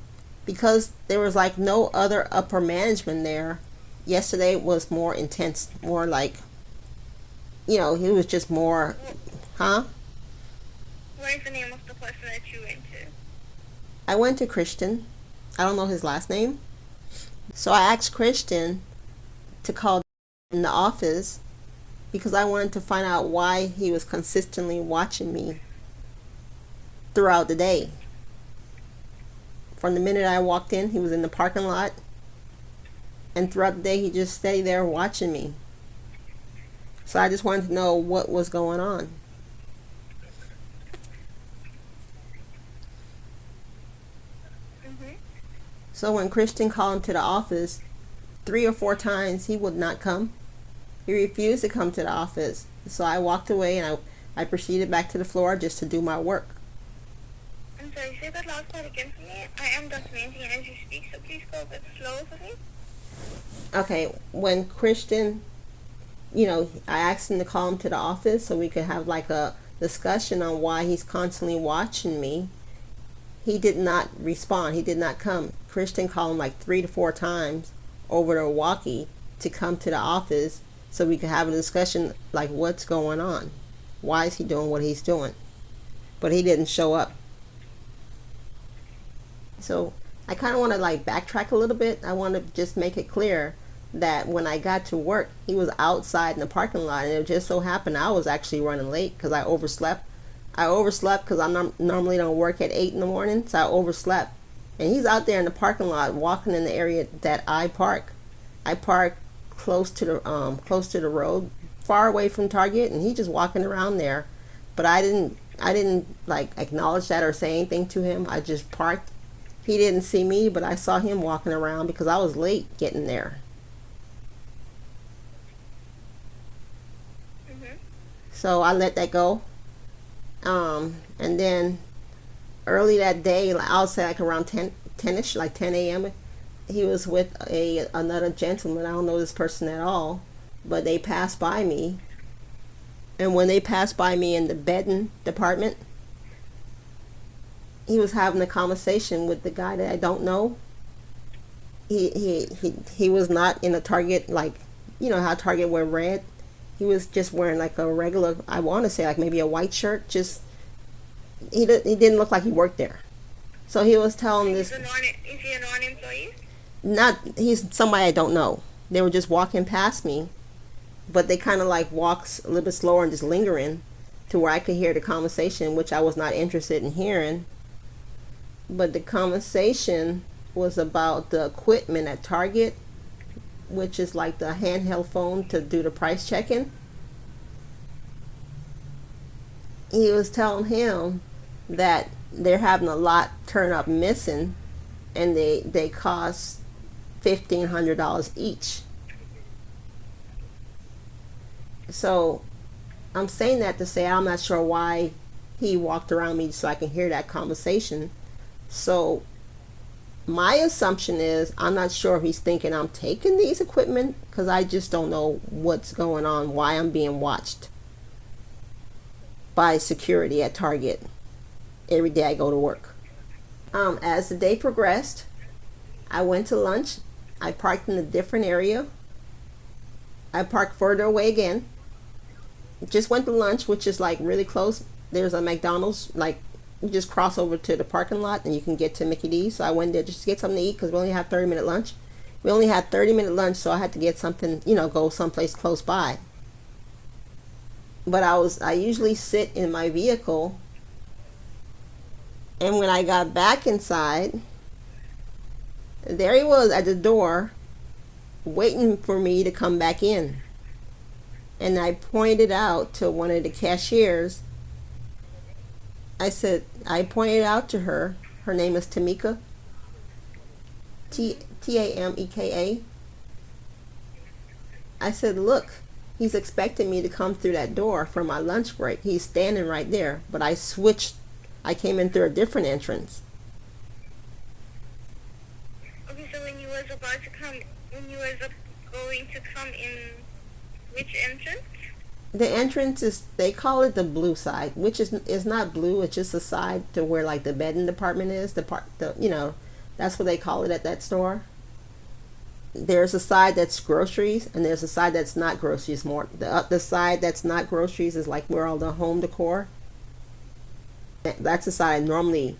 because there was like no other upper management there. Yesterday was more intense, more like, he was just more, huh? What is the name of the person that you went to? I went to Christian. I don't know his last name. So I asked Christian to call in the office because I wanted to find out why he was consistently watching me throughout the day. From the minute I walked in, he was in the parking lot. And throughout the day, he just stayed there watching me. So I just wanted to know what was going on. So when Christian called him to the office, 3 or 4 times, he would not come. He refused to come to the office. So I walked away and I proceeded back to the floor just to do my work. I'm sorry, say that last part again for me. I am documenting as you speak, so please go a bit slower for me. Okay, when Christian, I asked him to call him to the office so we could have like a discussion on why he's constantly watching me. He did not respond. He did not come. Christian called him like 3 to 4 times over the walkie to come to the office so we could have a discussion like what's going on. Why is he doing what he's doing? But he didn't show up. So I kind of want to like backtrack a little bit. I want to just make it clear that when I got to work, he was outside in the parking lot, and it just so happened I was actually running late because I overslept. I overslept because I normally don't work at 8 in the morning, so I overslept. And he's out there in the parking lot walking in the area that I park. I park close to the road, far away from Target, and he's just walking around there. But I didn't like acknowledge that or say anything to him. I just parked. He didn't see me, but I saw him walking around because I was late getting there. So I let that go. And then early that day, I'll say like around 10ish, like 10 a.m., he was with another gentleman. I don't know this person at all, but they passed by me. And when they passed by me in the bedding department, he was having a conversation with the guy that I don't know. He was not in a Target, like, how Target wear red. He was just wearing like a regular, I want to say like maybe a white shirt. Just he didn't look like he worked there. So he was telling this. Is he a non-employee? Not, he's somebody I don't know. They were just walking past me, but they kind of like walks a little bit slower and just lingering to where I could hear the conversation, which I was not interested in hearing. But the conversation was about the equipment at Target, which is like the handheld phone to do the price checking. He was telling him that they're having a lot turn up missing, and they cost $1,500 each. So I'm saying that to say I'm not sure why he walked around me so I can hear that conversation. So my assumption is I'm not sure if he's thinking I'm taking these equipment, because I just don't know what's going on, why I'm being watched by security at Target every day I go to work. As the day progressed, I went to lunch. I parked in a different area. I parked further away again. Just went to lunch, which is like really close. There's a McDonald's, like you just cross over to the parking lot and you can get to Mickey D's. So I went there just to get something to eat because we only have 30-minute lunch. We only had 30-minute lunch, so I had to get something, go someplace close by. But I usually sit in my vehicle, and when I got back inside, there he was at the door waiting for me to come back in. And I pointed out to one of the cashiers. I pointed out to her name is Tamika, Tameka. I said, look, he's expecting me to come through that door for my lunch break. He's standing right there, but I switched. I came in through a different entrance. Okay, so when you was going to come in, which entrance? The entrance is, they call it the blue side, which is not blue. It's just the side to where like the bedding department is. That's what they call it at that store. There's a side that's groceries, and there's a side that's not groceries. More the side that's not groceries is like where all the home decor. That's the side I normally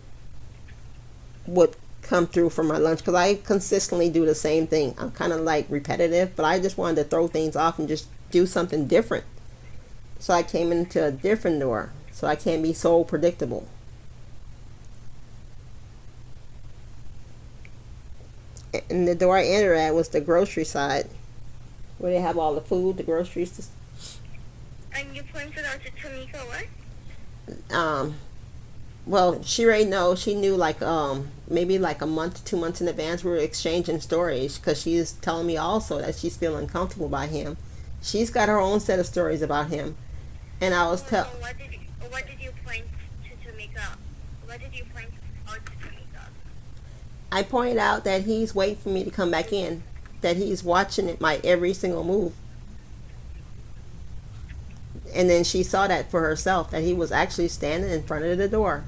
would come through for my lunch, because I consistently do the same thing. I'm kind of like repetitive, but I just wanted to throw things off and just do something different. So I came into a different door, so I can't be so predictable. And the door I entered at was the grocery side, where they have all the food, the groceries. And you pointed out to Tamika what? Well, she already knows. She knew like maybe like a month, 2 months in advance. We were exchanging stories, because she is telling me also that she's feeling uncomfortable by him. She's got her own set of stories about him, and I was What did you point to Tamika? What did you point out to Tamika? I pointed out that he's waiting for me to come back in, that he's watching my every single move. And then she saw that for herself, that he was actually standing in front of the door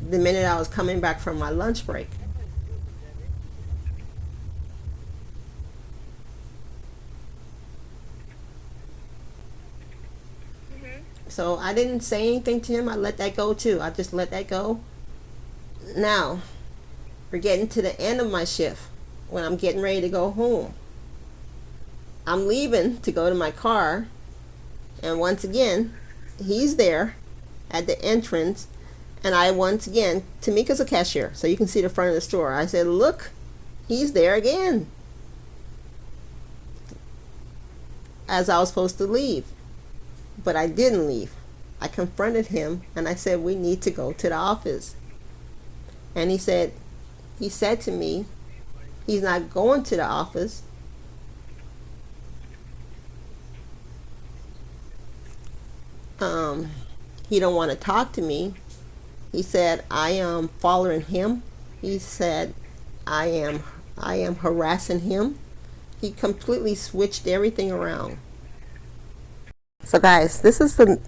the minute I was coming back from my lunch break. So I didn't say anything to him. I let that go too. I just let that go. Now, we're getting to the end of my shift, when I'm getting ready to go home. I'm leaving to go to my car, and once again, he's there at the entrance. And Tamika's a cashier, so you can see the front of the store. I said, look, he's there again. As I was supposed to leave. But I didn't leave. I confronted him, and I said, we need to go to the office. And he said to me, he's not going to the office. He don't want to talk to me. He said, I am following him. He said, I am harassing him. He completely switched everything around. So guys, this is the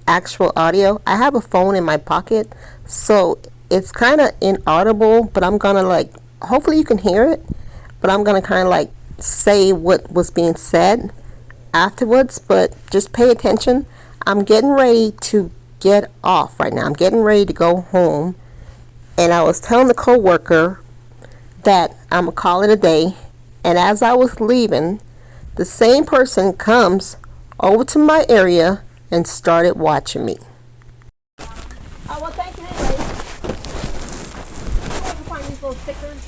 actual audio. I have a phone in my pocket, so it's kind of inaudible, but I'm gonna hopefully you can hear it, but I'm gonna kind of say what was being said afterwards. But just pay attention. I'm getting ready to get off right now. I'm getting ready to go home, and I was telling the co-worker that I'm gonna call it a day. And as I was leaving, the same person comes over to my area and started watching me. Oh, well, thank you anyway. Where you find these little stickers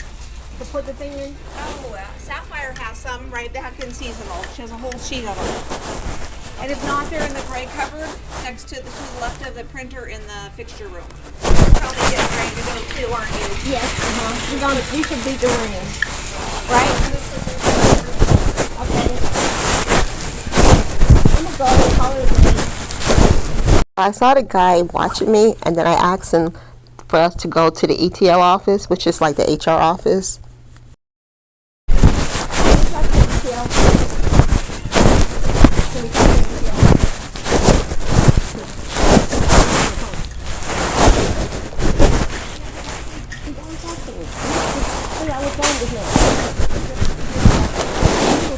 to put the thing in? Oh, Sapphire has some right back in seasonal. She has a whole sheet of them. And if not, they're in the gray cupboard next to the left of the printer in the fixture room. You're probably getting ready to go too, aren't you? Yes, we should be doing it. Right? Okay. I saw the guy watching me, and then I asked him for us to go to the ETL office, which is like the HR office.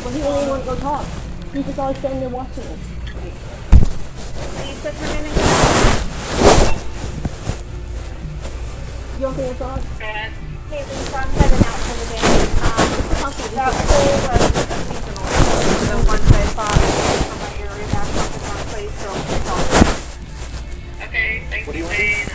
But he don't even want to go talk. He's just always standing there watching us. You don't think it's on? Hey, Lisa, I'm heading out for the day. That pool was seasonal. The ones I bought from my area, that's not the wrong place, so it's all good. Okay, thanks for saying.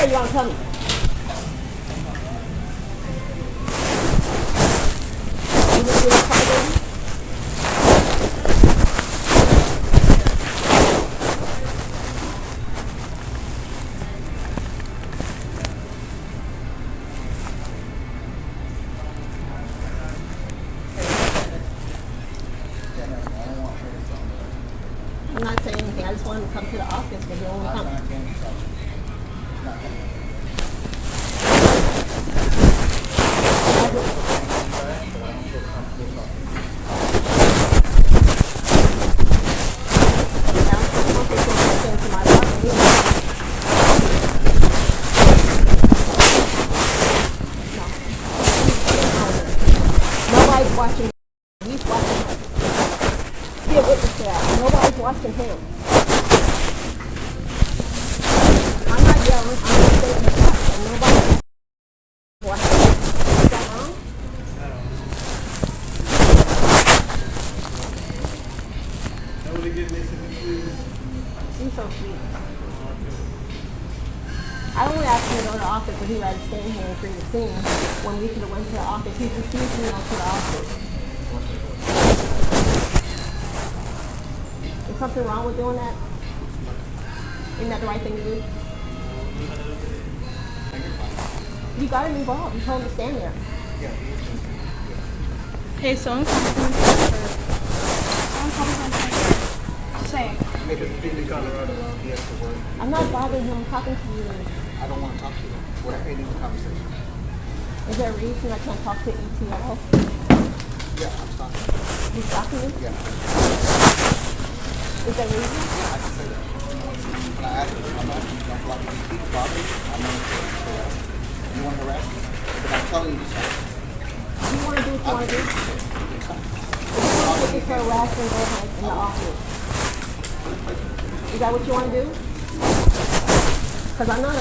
You want to tell me? I'm not saying anything. I just want him to come to the office, but he don't want to come. Nobody's watching. He's watching him. Be a witness to that. Nobody's watching him. I'm not yelling. I'm just saying the fact that nobody's watching him. Is that wrong? He's so sweet. I only asked him to go to the office, but he'd rather stay here and create a scene. When we could have went to the office, he refused to go to the office. Is something wrong with doing that? Isn't that the right thing to do? You gotta move off. You told him to stand there. Hey, so I'm coming Say. I'm not bothering him. I'm talking to you. I don't want to talk to you. We're ending the conversation. Is there a reason I can't talk to ETL? Yeah, I'm stopping. You stopping me? Yeah. Is there a reason? I can say that. When I ask you, I'm asking you, don't block me. Keep bothering me, I'm going to harass you. You want to harass me? But I'm telling you to stop. You want to do what you want to do? If you want to get for harassment, go ahead in the office. Is that what you want to do? Because I'm not a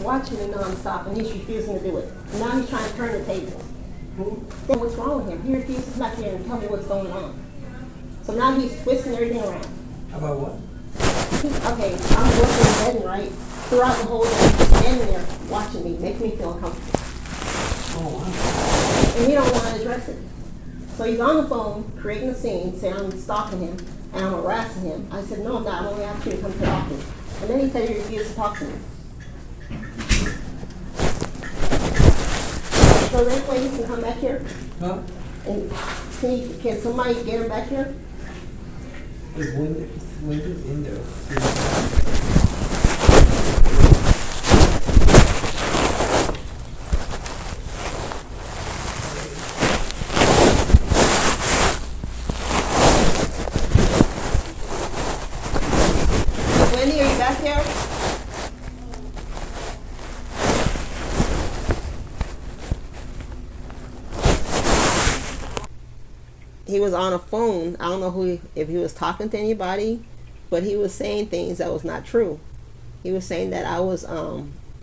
watching it nonstop, and he's refusing to do it. And now he's trying to turn the tables. Then what's wrong with him? He refuses to come back here and tell me what's going on. So now he's twisting everything around. About what? Okay, I'm working in bed, right? Throughout the whole day, he's standing there watching me, making me feel uncomfortable. Oh, wow. And he don't want to address it. So he's on the phone, creating a scene, saying I'm stalking him, and I'm harassing him. I said, no, I'm not. I'm only asking you to come to the office. And then he said he refused to talk to me. So is there any way he can come back here? Huh? And can somebody get him back here? His window's in there. Wendy, are you back there? he was on a phone. I don't know if he was talking to anybody, but he was saying things that was not true. He was saying that I was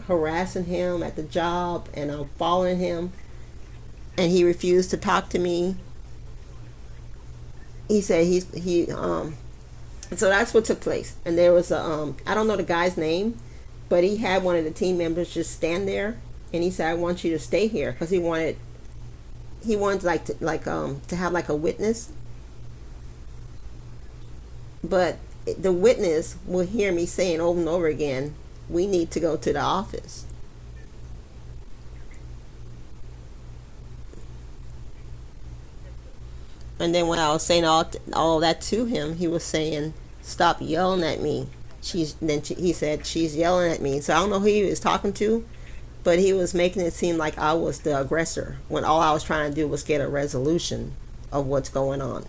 harassing him at the job and I'm following him, and he refused to talk to me. He said so that's what took place. And there was a I don't know the guy's name, but he had one of the team members just stand there, and he said, I want you to stay here, because he wanted to have like a witness, but the witness will hear me saying over and over again, we need to go to the office. And then when I was saying all that to him, he was saying, stop yelling at me. He said, she's yelling at me. So I don't know who he was talking to, but he was making it seem like I was the aggressor, when all I was trying to do was get a resolution of what's going on.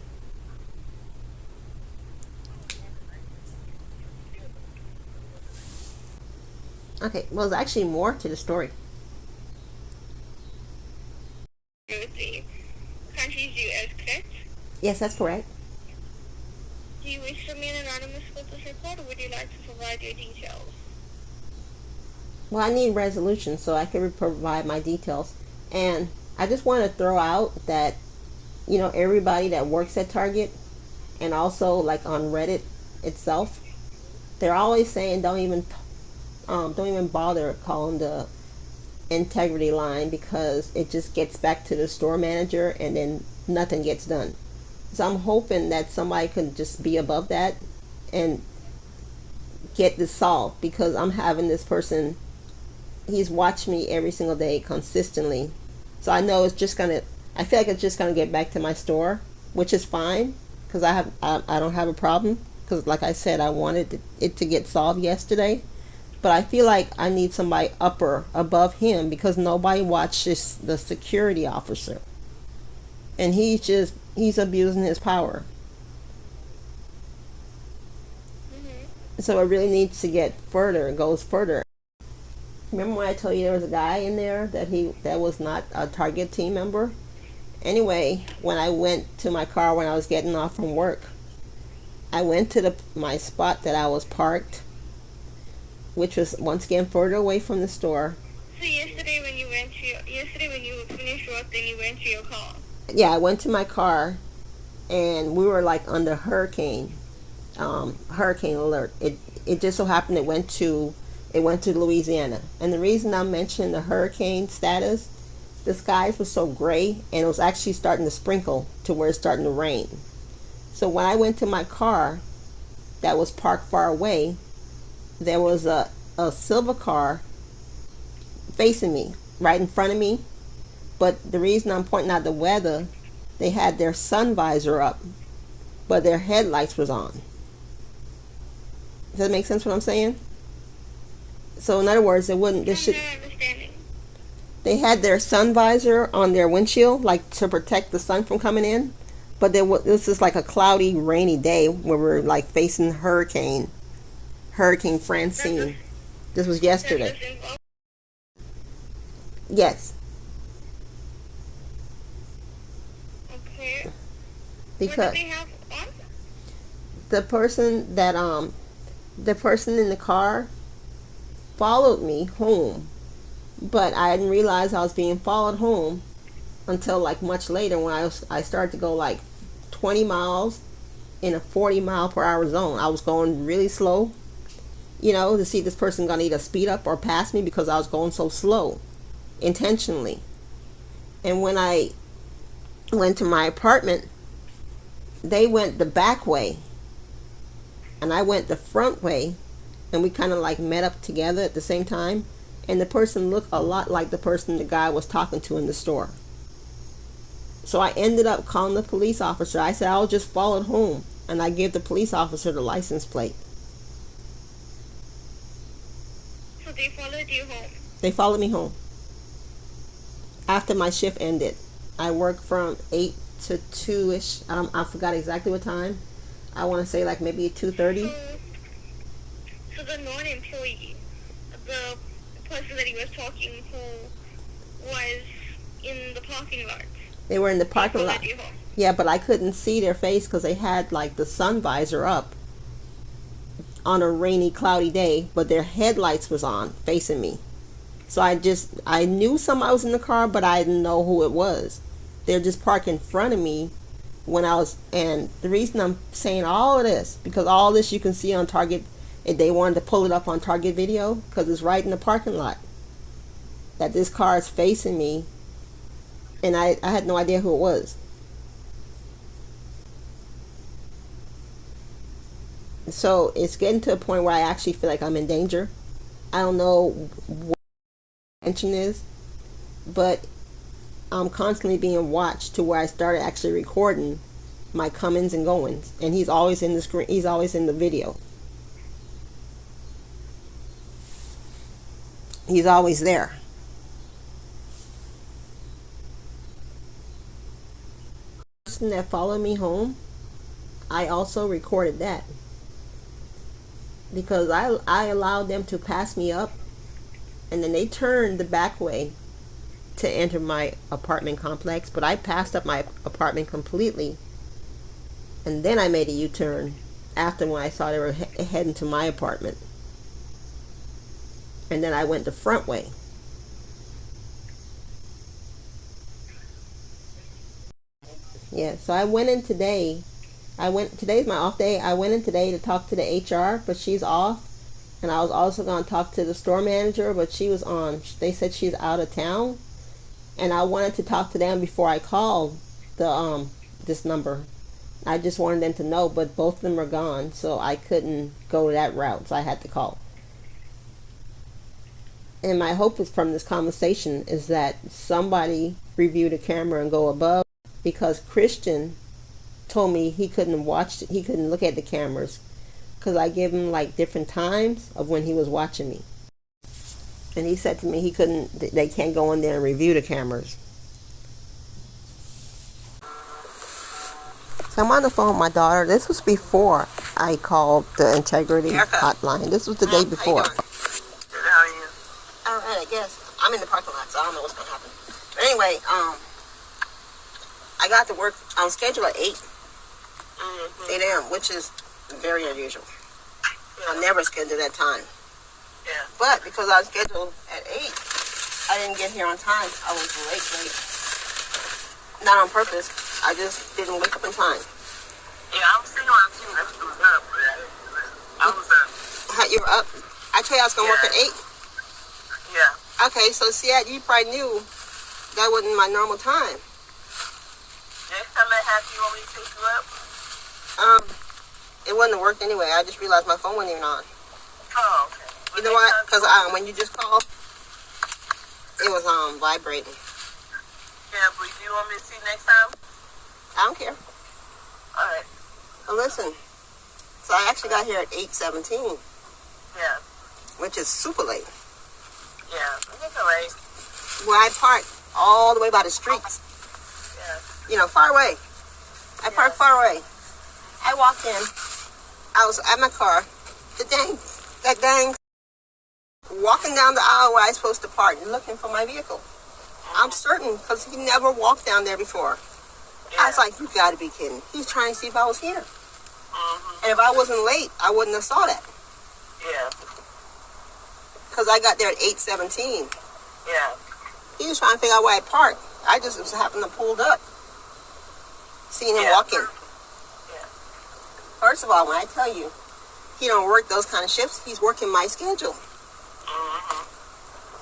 Okay, well, there's actually more to the story. Countries U.S., correct? Yes, that's correct. Do you wish to remain anonymous with this report, or would you like to provide your details? Well, I need resolution so I can provide my details. And I just want to throw out that, everybody that works at Target, and also like on Reddit itself, they're always saying don't even bother calling the integrity line, because it just gets back to the store manager and then nothing gets done. So I'm hoping that somebody can just be above that and get this solved, because I'm having this person, he's watched me every single day consistently. So I know I feel like it's just gonna get back to my store, which is fine, because I don't have a problem, because like I said, I wanted it to get solved yesterday. But I feel like I need somebody above him, because nobody watches the security officer, and he's abusing his power. So it really needs to goes further. Remember when I told you there was a guy in there that was not a Target team member? Anyway, when I went to my car when I was getting off from work, I went to my spot that I was parked, which was once again further away from the store. So yesterday when you finished work, then you went to your car? Yeah, I went to my car, and we were like under hurricane alert. It just so happened it went to Louisiana. And the reason I'm mentioning the hurricane status, the skies were so gray, and it was actually starting to sprinkle to where it's starting to rain. So when I went to my car that was parked far away, there was a silver car facing me, right in front of me. But the reason I'm pointing out the weather, they had their sun visor up, but their headlights was on. Does that make sense what I'm saying? So in other words, they had their sun visor on their windshield, like to protect the sun from coming in. But this is like a cloudy, rainy day where we're like facing Hurricane Francine. This was yesterday. Yes. Okay. Because what do they have on? the person in the car followed me home, but I didn't realize I was being followed home until like much later, when I started to go like 20 miles in a 40-mile-per-hour zone. I was going really slow, to see this person gonna either speed up or pass me, because I was going so slow intentionally. And when I went to my apartment, they went the back way and I went the front way, and we kind of like met up together at the same time, and the person looked a lot like the guy was talking to in the store. So I ended up calling the police officer. I said I was just followed home, and I gave the police officer the license plate. So they followed you home? They followed me home after my shift ended. I worked from 8 to 2-ish. I forgot exactly what time. I want to say like maybe 2:30. So the non-employee, the person that he was talking, who was in the parking lot, They were in the parking lot. Yeah, but I couldn't see their face because they had like the sun visor up on a rainy, cloudy day, but their headlights was on, facing me. So I knew somebody was in the car, but I didn't know who it was. They're just parked in front of me when I was, and the reason I'm saying all of this, because all this you can see on Target, if they wanted to pull it up on Target video, because it's right in the parking lot, that this car is facing me, and I had no idea who it was. So it's getting to a point where I actually feel like I'm in danger. I don't know what the intention is, but I'm constantly being watched to where I started actually recording my comings and goings, and he's always in the screen. He's always in the video. He's always there. The person that followed me home, I also recorded that because I allowed them to pass me up, and then they turned the back way to enter my apartment complex, but I passed up my apartment completely, and then I made a U-turn after when I saw they were heading to my apartment, and then I went the front way. Yeah, so I went in today. Today's my off day. I went in today to talk to the HR, but she's off. And I was also going to talk to the store manager, but she was on. They said she's out of town. And I wanted to talk to them before I called this number. I just wanted them to know, but both of them are gone, so I couldn't go that route, so I had to call. And my hope is from this conversation is that somebody review the camera and go above, because Christian told me he couldn't look at the cameras because I gave him like different times of when he was watching me, and he said to me they can't go in there and review the cameras. So I'm on the phone with my daughter. This was before I called the integrity hotline. This was the day before. Good, how are you? All right, I guess. I'm in the parking lot, so I don't know what's going to happen. But anyway, I got to work on schedule at 8 a.m., which is very unusual. I'm never scheduled at that time. Yeah. But because I was scheduled at 8, I didn't get here on time. I was late. Not on purpose. I just didn't wake up in time. Yeah, I'm seeing on too. That was up. I was up. You were up? I told you I was going to work at 8? Yeah. Okay, so see, you probably knew that wasn't my normal time. Next time I have you, want me to pick you up? It wouldn't have worked anyway. I just realized my phone wasn't even on. Oh, okay. You know what? Because when you just called, it was vibrating. Yeah, but do you want me to see next time? I don't care. All right. Well, listen. So I actually got here at 8:17. Yeah. Which is super late. Yeah, it's all right. Well, I parked all the way by the streets. Yeah. Far away. I parked far away. I walked in. I was at my car. That dang walking down the aisle where I was supposed to park, looking for my vehicle. I'm certain, because he never walked down there before. Yeah. I was like, you gotta be kidding. He's trying to see if I was here. And if I wasn't late, I wouldn't have saw that. Yeah. Because I got there at 8:17. Yeah. He was trying to figure out where I parked. I just happened to pulled up. Seeing him walking. Yeah. First of all, when I tell you, he don't work those kind of shifts, he's working my schedule.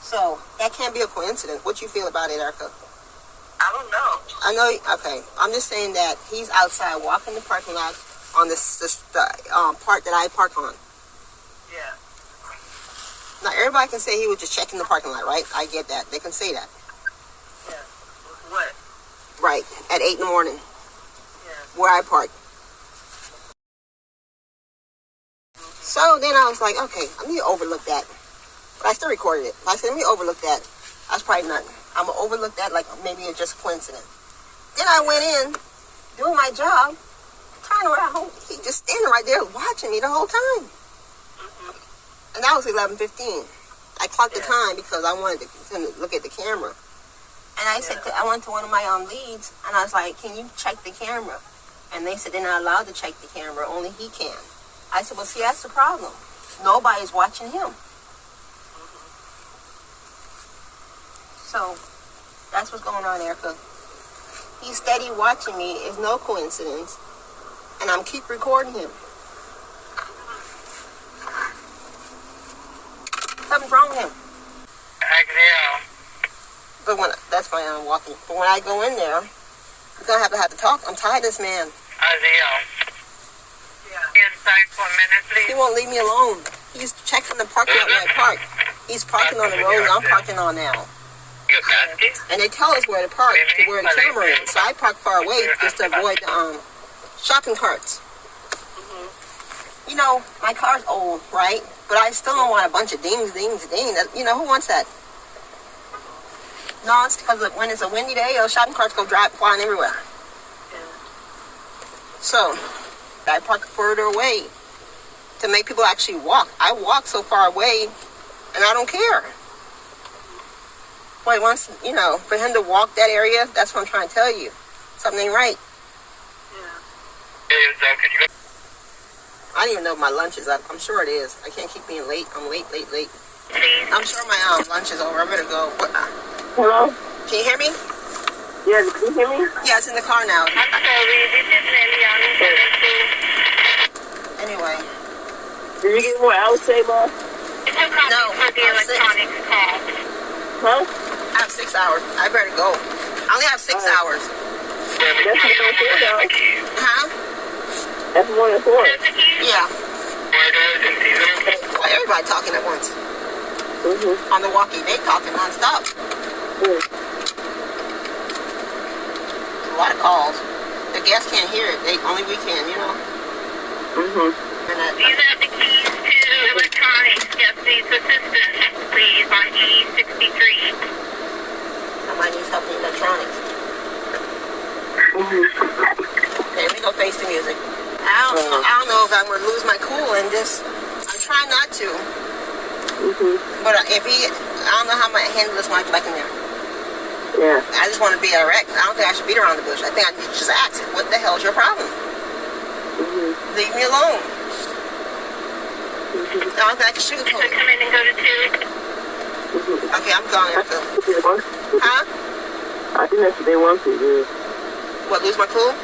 So, that can't be a coincidence. What you feel about it, Erica? I don't know. I know, okay. I'm just saying that he's outside walking the parking lot on this part that I park on. Yeah. Now, everybody can say he was just checking the parking lot, right? I get that. They can say that. Yeah. What? Right. At 8 in the morning. Yeah. Where I park. So, then I was like, okay, I need to overlook that. But I still recorded it. I said, let me overlook that. That's probably nothing. I'm going to overlook that like maybe it's just a coincidence. Then I went in, doing my job, turned around, he just standing right there watching me the whole time. And that was 11:15. I clocked the time because I wanted to look at the camera. And I said, I went to one of my leads, and I was like, can you check the camera? And they said they're not allowed to check the camera, only he can. I said, well, see, that's the problem. Nobody's watching him. So that's what's going on, Erica. He's steady watching me. It's no coincidence. And I'm keep recording him. Something's wrong with him. But when that's why I'm walking. But when I go in there, we're gonna have to talk. I'm tired of this man. Inside for a minute, please. He won't leave me alone. He's checking the parking lot where I park. He's parking on the road I'm parking on now. And they tell us where to park, where the camera is. So I park far away just to avoid the shopping carts. You know, my car's old, right? But I still don't want a bunch of dings. You know, who wants that? No, it's because when it's a windy day, those shopping carts go flying everywhere. So I park further away to make people actually walk. I walk so far away, and I don't care. But once, you know, for him to walk that area, that's what I'm trying to tell you. Something ain't right. I don't even know if my lunch is up. I'm sure it is. I can't keep being late. I'm late. I'm sure my lunch is over. I better go. Hello? Can you hear me? Yeah, can you hear me? Yeah, it's in the car now. I'm sorry, this is Liliana. Anyway. Did you get what I was saying, boss? No, for the electronics call. Huh? I have 6 hours. I better go. I only have 6 hours. That's more than 4 now. Huh? That's more than 4. Yeah. Well, everybody talking at once. On the walkie, they talking non-stop. A lot of calls. The guests can't hear it. Only we can, you know. These are the keys to electronics. Guest needs assistance, please, on E63. Somebody needs help with electronics. Okay, we go face the music. I don't know if I'm going to lose my cool and just, I'm trying not to. But if I don't know how I'm going to handle this when I get back in there. Yeah. I just want to be direct. I don't think I should beat around the bush. I think I need to just ask it. What the hell is your problem? Leave me alone. I don't think I can sugarcoat it. Come in and go to 2. Okay, I'm gone, Erica. Huh? I think that's what they want to do. What, lose my cool?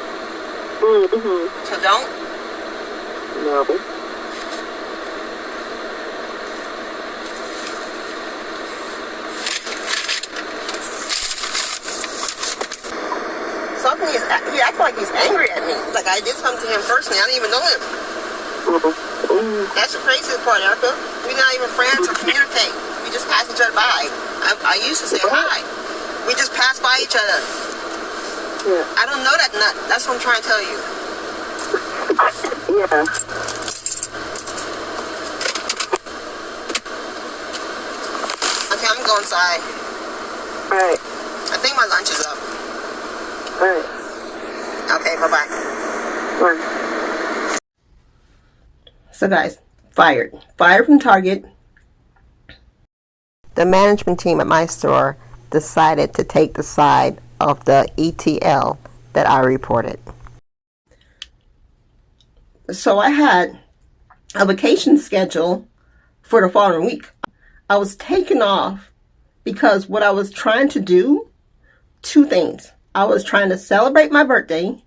So don't? No. Something is, he acts like he's angry at me. Like I did something to him personally. I didn't even know him. That's the craziest part, Erica. We're not even friends or communicate. We just pass each other by. I used to say hi. We just pass by each other. I don't know that nut. That's what I'm trying to tell you. Yeah. Okay, I'm going inside. Alright. I think my lunch is up. Alright. Okay, bye-bye. Bye. So guys, fired from Target. The management team at my store decided to take the side of the ETL that I reported. So I had a vacation schedule for the following week. I was taken off because what I was trying to do, 2 things. I was trying to celebrate my birthday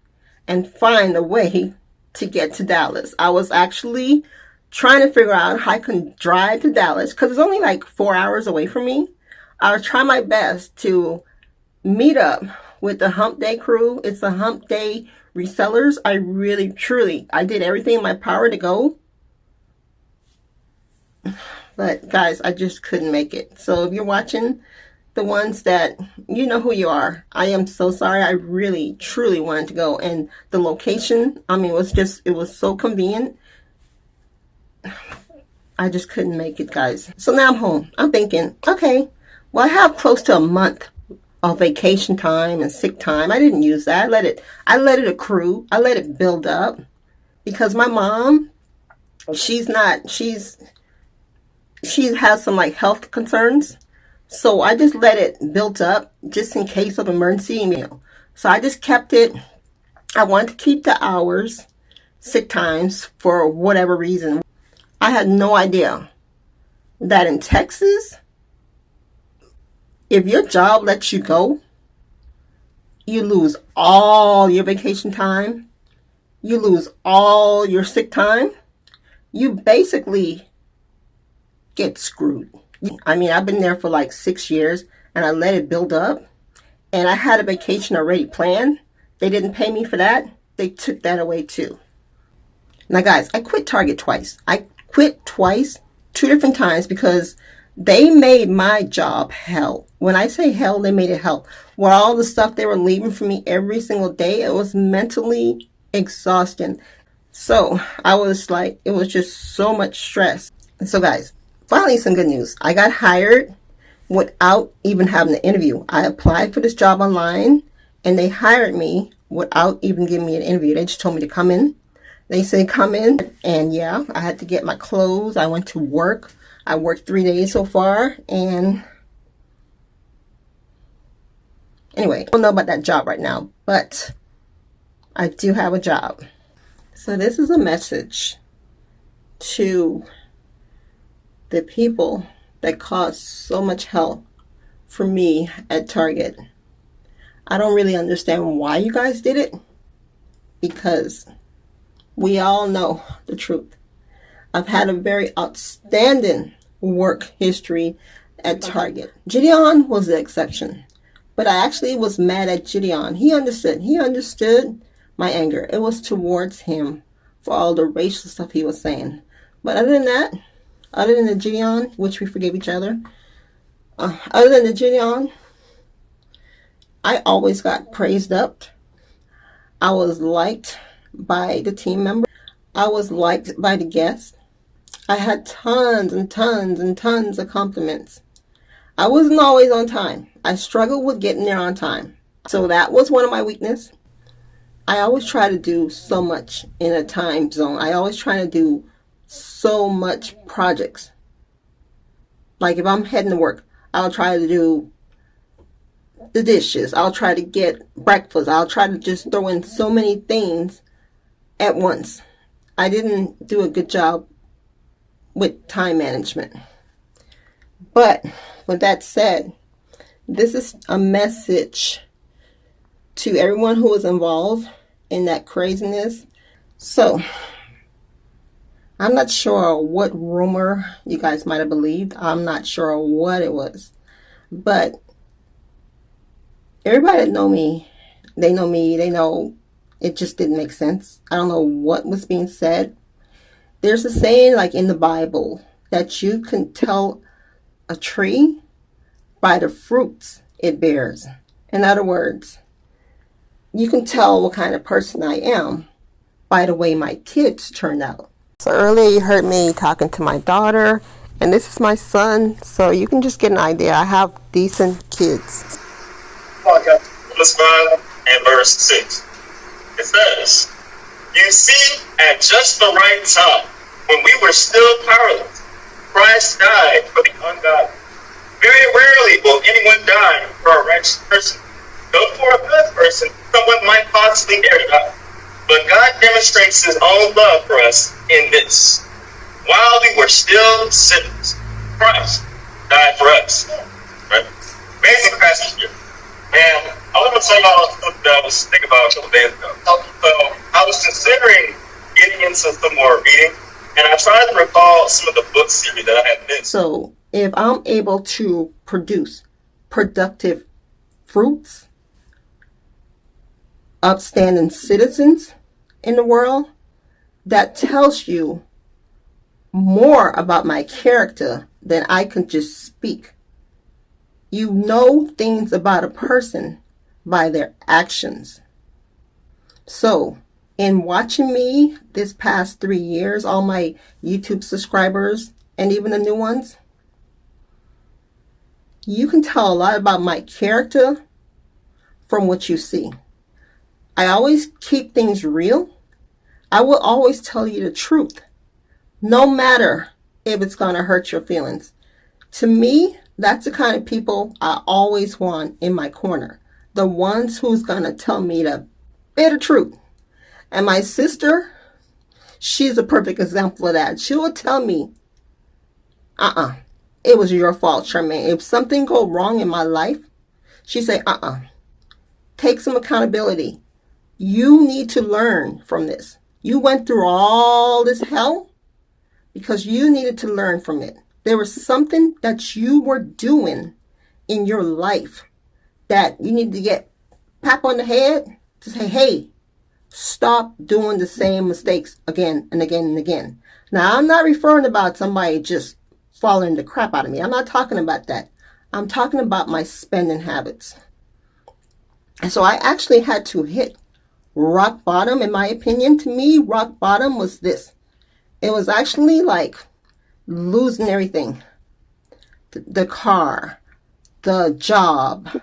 and find a way to get to Dallas. I was actually trying to figure out how I can drive to Dallas because it's only like 4 hours away from me. I was trying my best to meet up with the Hump Day crew. It's the Hump Day resellers. I really, truly, I did everything in my power to go. But guys, I just couldn't make it. So if you're watching, the ones that, you know who you are, I am so sorry. I really, truly wanted to go. And the location, I mean, it was so convenient. I just couldn't make it, guys. So now I'm home. I'm thinking, okay, well, I have close to a month of vacation time and sick time. I didn't use that. I let it accrue. I let it build up because my mom, she has some like health concerns. So I just let it build up just in case of emergency email. So I just kept it. I wanted to keep the hours, sick times, for whatever reason. I had no idea that in Texas, if your job lets you go, you lose all your vacation time. You lose all your sick time. You basically get screwed. I mean, I've been there for like 6 years and I let it build up. And I had a vacation already planned. They didn't pay me for that. They took that away too. Now guys, I quit Target twice. I quit twice, 2 different times, because they made my job hell. When I say hell, they made it hell. With all the stuff they were leaving for me every single day, it was mentally exhausting. So I was like, it was just so much stress. So guys, finally some good news. I got hired without even having an interview. I applied for this job online and they hired me without even giving me an interview. They just told me to come in. They said come in, and yeah, I had to get my clothes. I went to work. I worked 3 days so far, and anyway, I don't know about that job right now, but I do have a job. So this is a message to the people that caused so much hell for me at Target. I don't really understand why you guys did it, because we all know the truth. I've had a very outstanding work history at Target. Gideon was the exception, but I actually was mad at Gideon. He understood my anger. It was towards him for all the racial stuff he was saying. But other than that, other than the Gideon, which we forgave each other, other than the Gideon, I always got praised up. I was liked by the team members. I was liked by the guests. I had tons and tons and tons of compliments. I wasn't always on time. I struggled with getting there on time. So that was one of my weaknesses. I always try to do so much in a time zone. I always try to do so much projects. Like if I'm heading to work, I'll try to do the dishes. I'll try to get breakfast. I'll try to just throw in so many things at once. I didn't do a good job with time management. But with that said, this is a message to everyone who was involved in that craziness. So I'm not sure what rumor you guys might have believed. I'm not sure what it was. But everybody that know me, they know it just didn't make sense. I don't know what was being said. There's a saying like in the Bible that you can tell a tree by the fruits it bears. In other words, you can tell what kind of person I am by the way my kids turned out. So earlier you heard me talking to my daughter, and this is my son, so you can just get an idea. I have decent kids. Verse 5 and verse 6. It says, "You see, at just the right time, when we were still powerless, Christ died for the ungodly. Very rarely will anyone die for a wretched person. Though for a good person, someone might possibly dare to die. But God demonstrates his own love for us in this. While we were still sinners, Christ died for us." Right? Amazing passage here. And I want to tell y'all something that I was thinking about a couple days ago. So I was considering getting into some more reading, and I tried to recall some of the book series that I had missed. So if I'm able to produce productive fruits, upstanding citizens in the world, that tells you more about my character than I can just speak. You know things about a person by their actions. So in watching me this past 3 years, all my YouTube subscribers and even the new ones, you can tell a lot about my character from what you see. I always keep things real. I will always tell you the truth, no matter if it's going to hurt your feelings. To me, That's the kind of people I always want in my corner. The ones who's going to tell me the bitter truth. And my sister, she's a perfect example of that. She will tell me, it was your fault, Charmaine. If something go wrong in my life, she say, take some accountability. You need to learn from this. You went through all this hell because you needed to learn from it. There was something that you were doing in your life that you need to get pat on the head to say, hey, stop doing the same mistakes again and again and again. Now, I'm not referring about somebody just following the crap out of me. I'm not talking about that. I'm talking about my spending habits. And so I actually had to hit rock bottom, in my opinion. To me, rock bottom was this. It was actually like losing everything. The car, the job,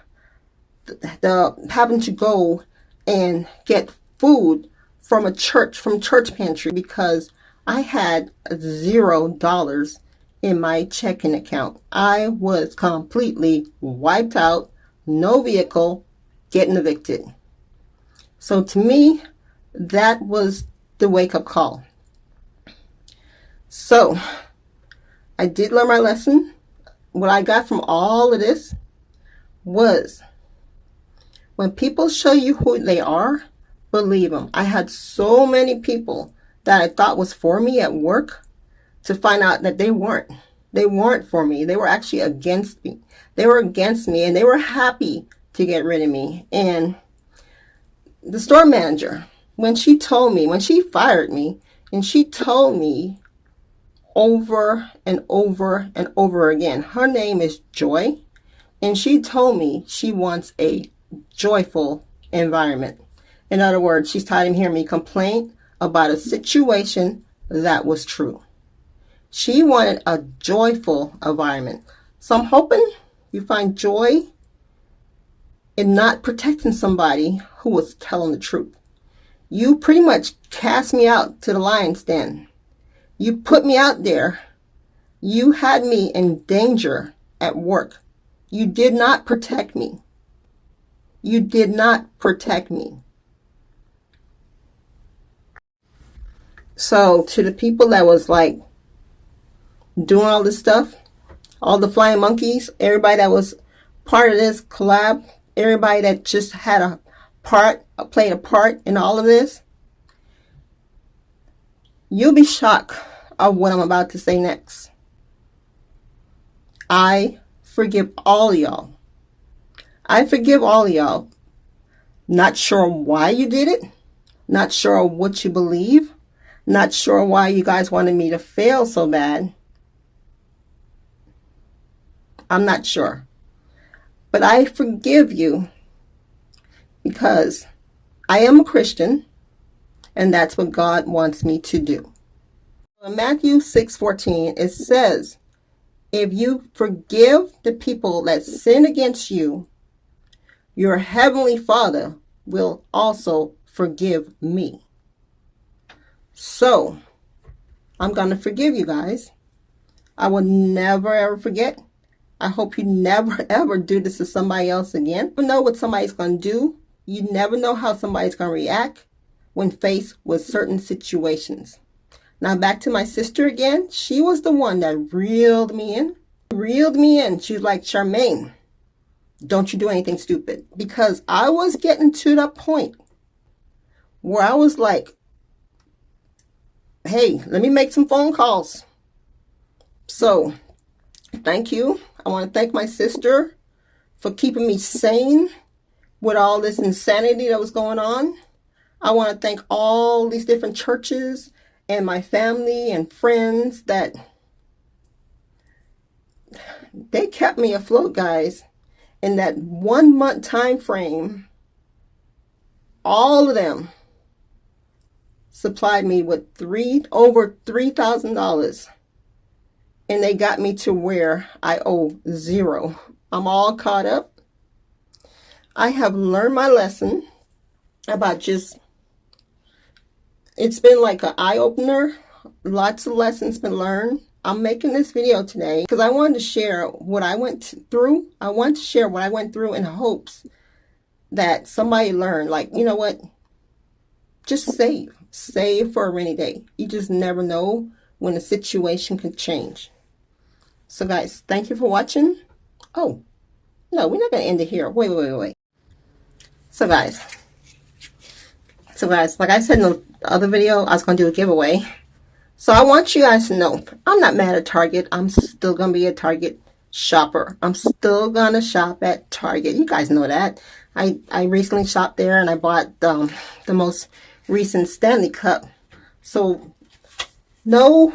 the having to go and get food from church pantry because I had $0 in my checking account. I was completely wiped out, no vehicle, getting evicted. So to me, that was the wake-up call. So I did learn my lesson. What I got from all of this was when people show you who they are, believe them. I had so many people that I thought was for me at work to find out that they weren't. They weren't for me. They were actually against me. They were against me and they were happy to get rid of me. And the store manager, when she fired me, and she told me over and over and over again, her name is Joy, and she told me she wants a joyful environment. In other words, she's tired of hearing me complain about a situation that was true. She wanted a joyful environment. So I'm hoping you find joy in not protecting somebody who was telling the truth. You pretty much cast me out to the lion's den. You put me out there. You had me in danger at work. You did not protect me. You did not protect me. So to the people that was like doing all this stuff, all the flying monkeys, everybody that was part of this collab, everybody that just had played a part in all of this, you'll be shocked of what I'm about to say next. I forgive all of y'all. I forgive all of y'all. Not sure why you did it. Not sure what you believe. Not sure why you guys wanted me to fail so bad. I'm not sure. But I forgive you because I am a Christian and that's what God wants me to do. In Matthew 6:14, it says, if you forgive the people that sin against you, your heavenly Father will also forgive me. So, I'm going to forgive you guys. I will never ever forget. I hope you never ever do this to somebody else again. You never know what somebody's going to do. You never know how somebody's going to react when faced with certain situations. Now back to my sister again. She was the one that reeled me in. She was like, Charmaine, don't you do anything stupid. Because I was getting to the point where I was like, hey, let me make some phone calls. So, thank you. I want to thank my sister for keeping me sane with all this insanity that was going on. I want to thank all these different churches and my family and friends that they kept me afloat, guys. In that 1 month time frame, all of them supplied me with over $3,000. And they got me to where I owe zero. I'm all caught up. I have learned my lesson about it's been like an eye-opener. Lots of lessons been learned. I'm making this video today because I wanted to share what I went through. I want to share what I went through in hopes that somebody learned, like, you know what? Just save. Save for a rainy day. You just never know when the situation could change. So guys, thank you for watching. Oh, no, we're not going to end it here. Wait. So guys, like I said in the other video, I was going to do a giveaway. So I want you guys to know, I'm not mad at Target. I'm still going to be a Target shopper. I'm still going to shop at Target. You guys know that. I recently shopped there and I bought the most recent Stanley Cup. So no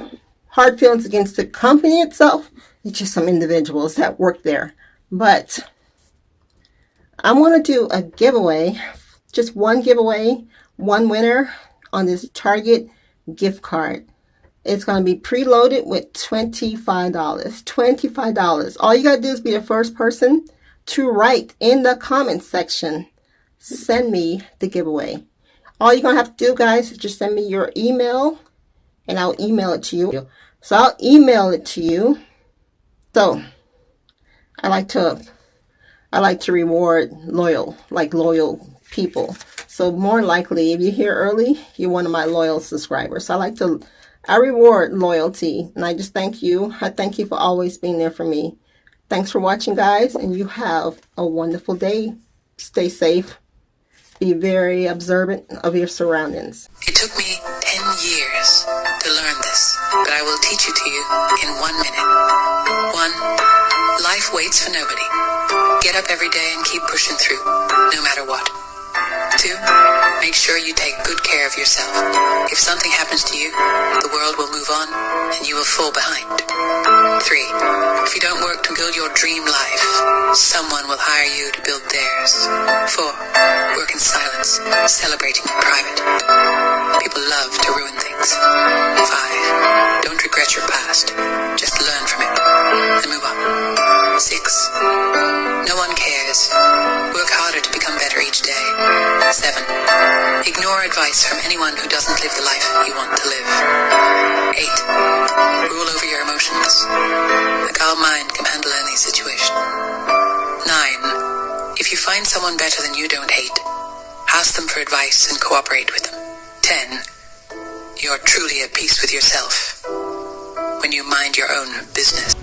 hard feelings against the company itself. It's just some individuals that work there. But I'm going to do a giveaway. Just one giveaway. One winner on this Target gift card. It's going to be preloaded with $25. $25. All you got to do is be the first person to write in the comment section, send me the giveaway. All you're going to have to do, guys, is just send me your email and I'll email it to you. So I'll email it to you. So I like to reward loyal people. So more likely, if you're here early, you're one of my loyal subscribers. So I reward loyalty, and I just thank you. I thank you for always being there for me. Thanks for watching, guys, and you have a wonderful day. Stay safe. Be very observant of your surroundings. It took me 10 years to learn this, but I will teach it to you in 1 minute. 1. Life waits for nobody. Get up every day and keep pushing through, no matter what. 2. Make sure you take good care of yourself. If something happens to you, the world will move on and you will fall behind. 3. If you don't work to build your dream life, someone will hire you to build theirs. 4. Work in silence, celebrating in private. People love to ruin things. 5. Don't regret your past. Just learn from it and move on. 6. No one cares. Work harder to become better each day. 7. Ignore advice from anyone who doesn't live the life you want to live. 8. Rule over your emotions. A calm mind can handle any situation. 9. If you find someone better than you, don't hate. Ask them for advice and cooperate with them. 10. You're truly at peace with yourself when you mind your own business.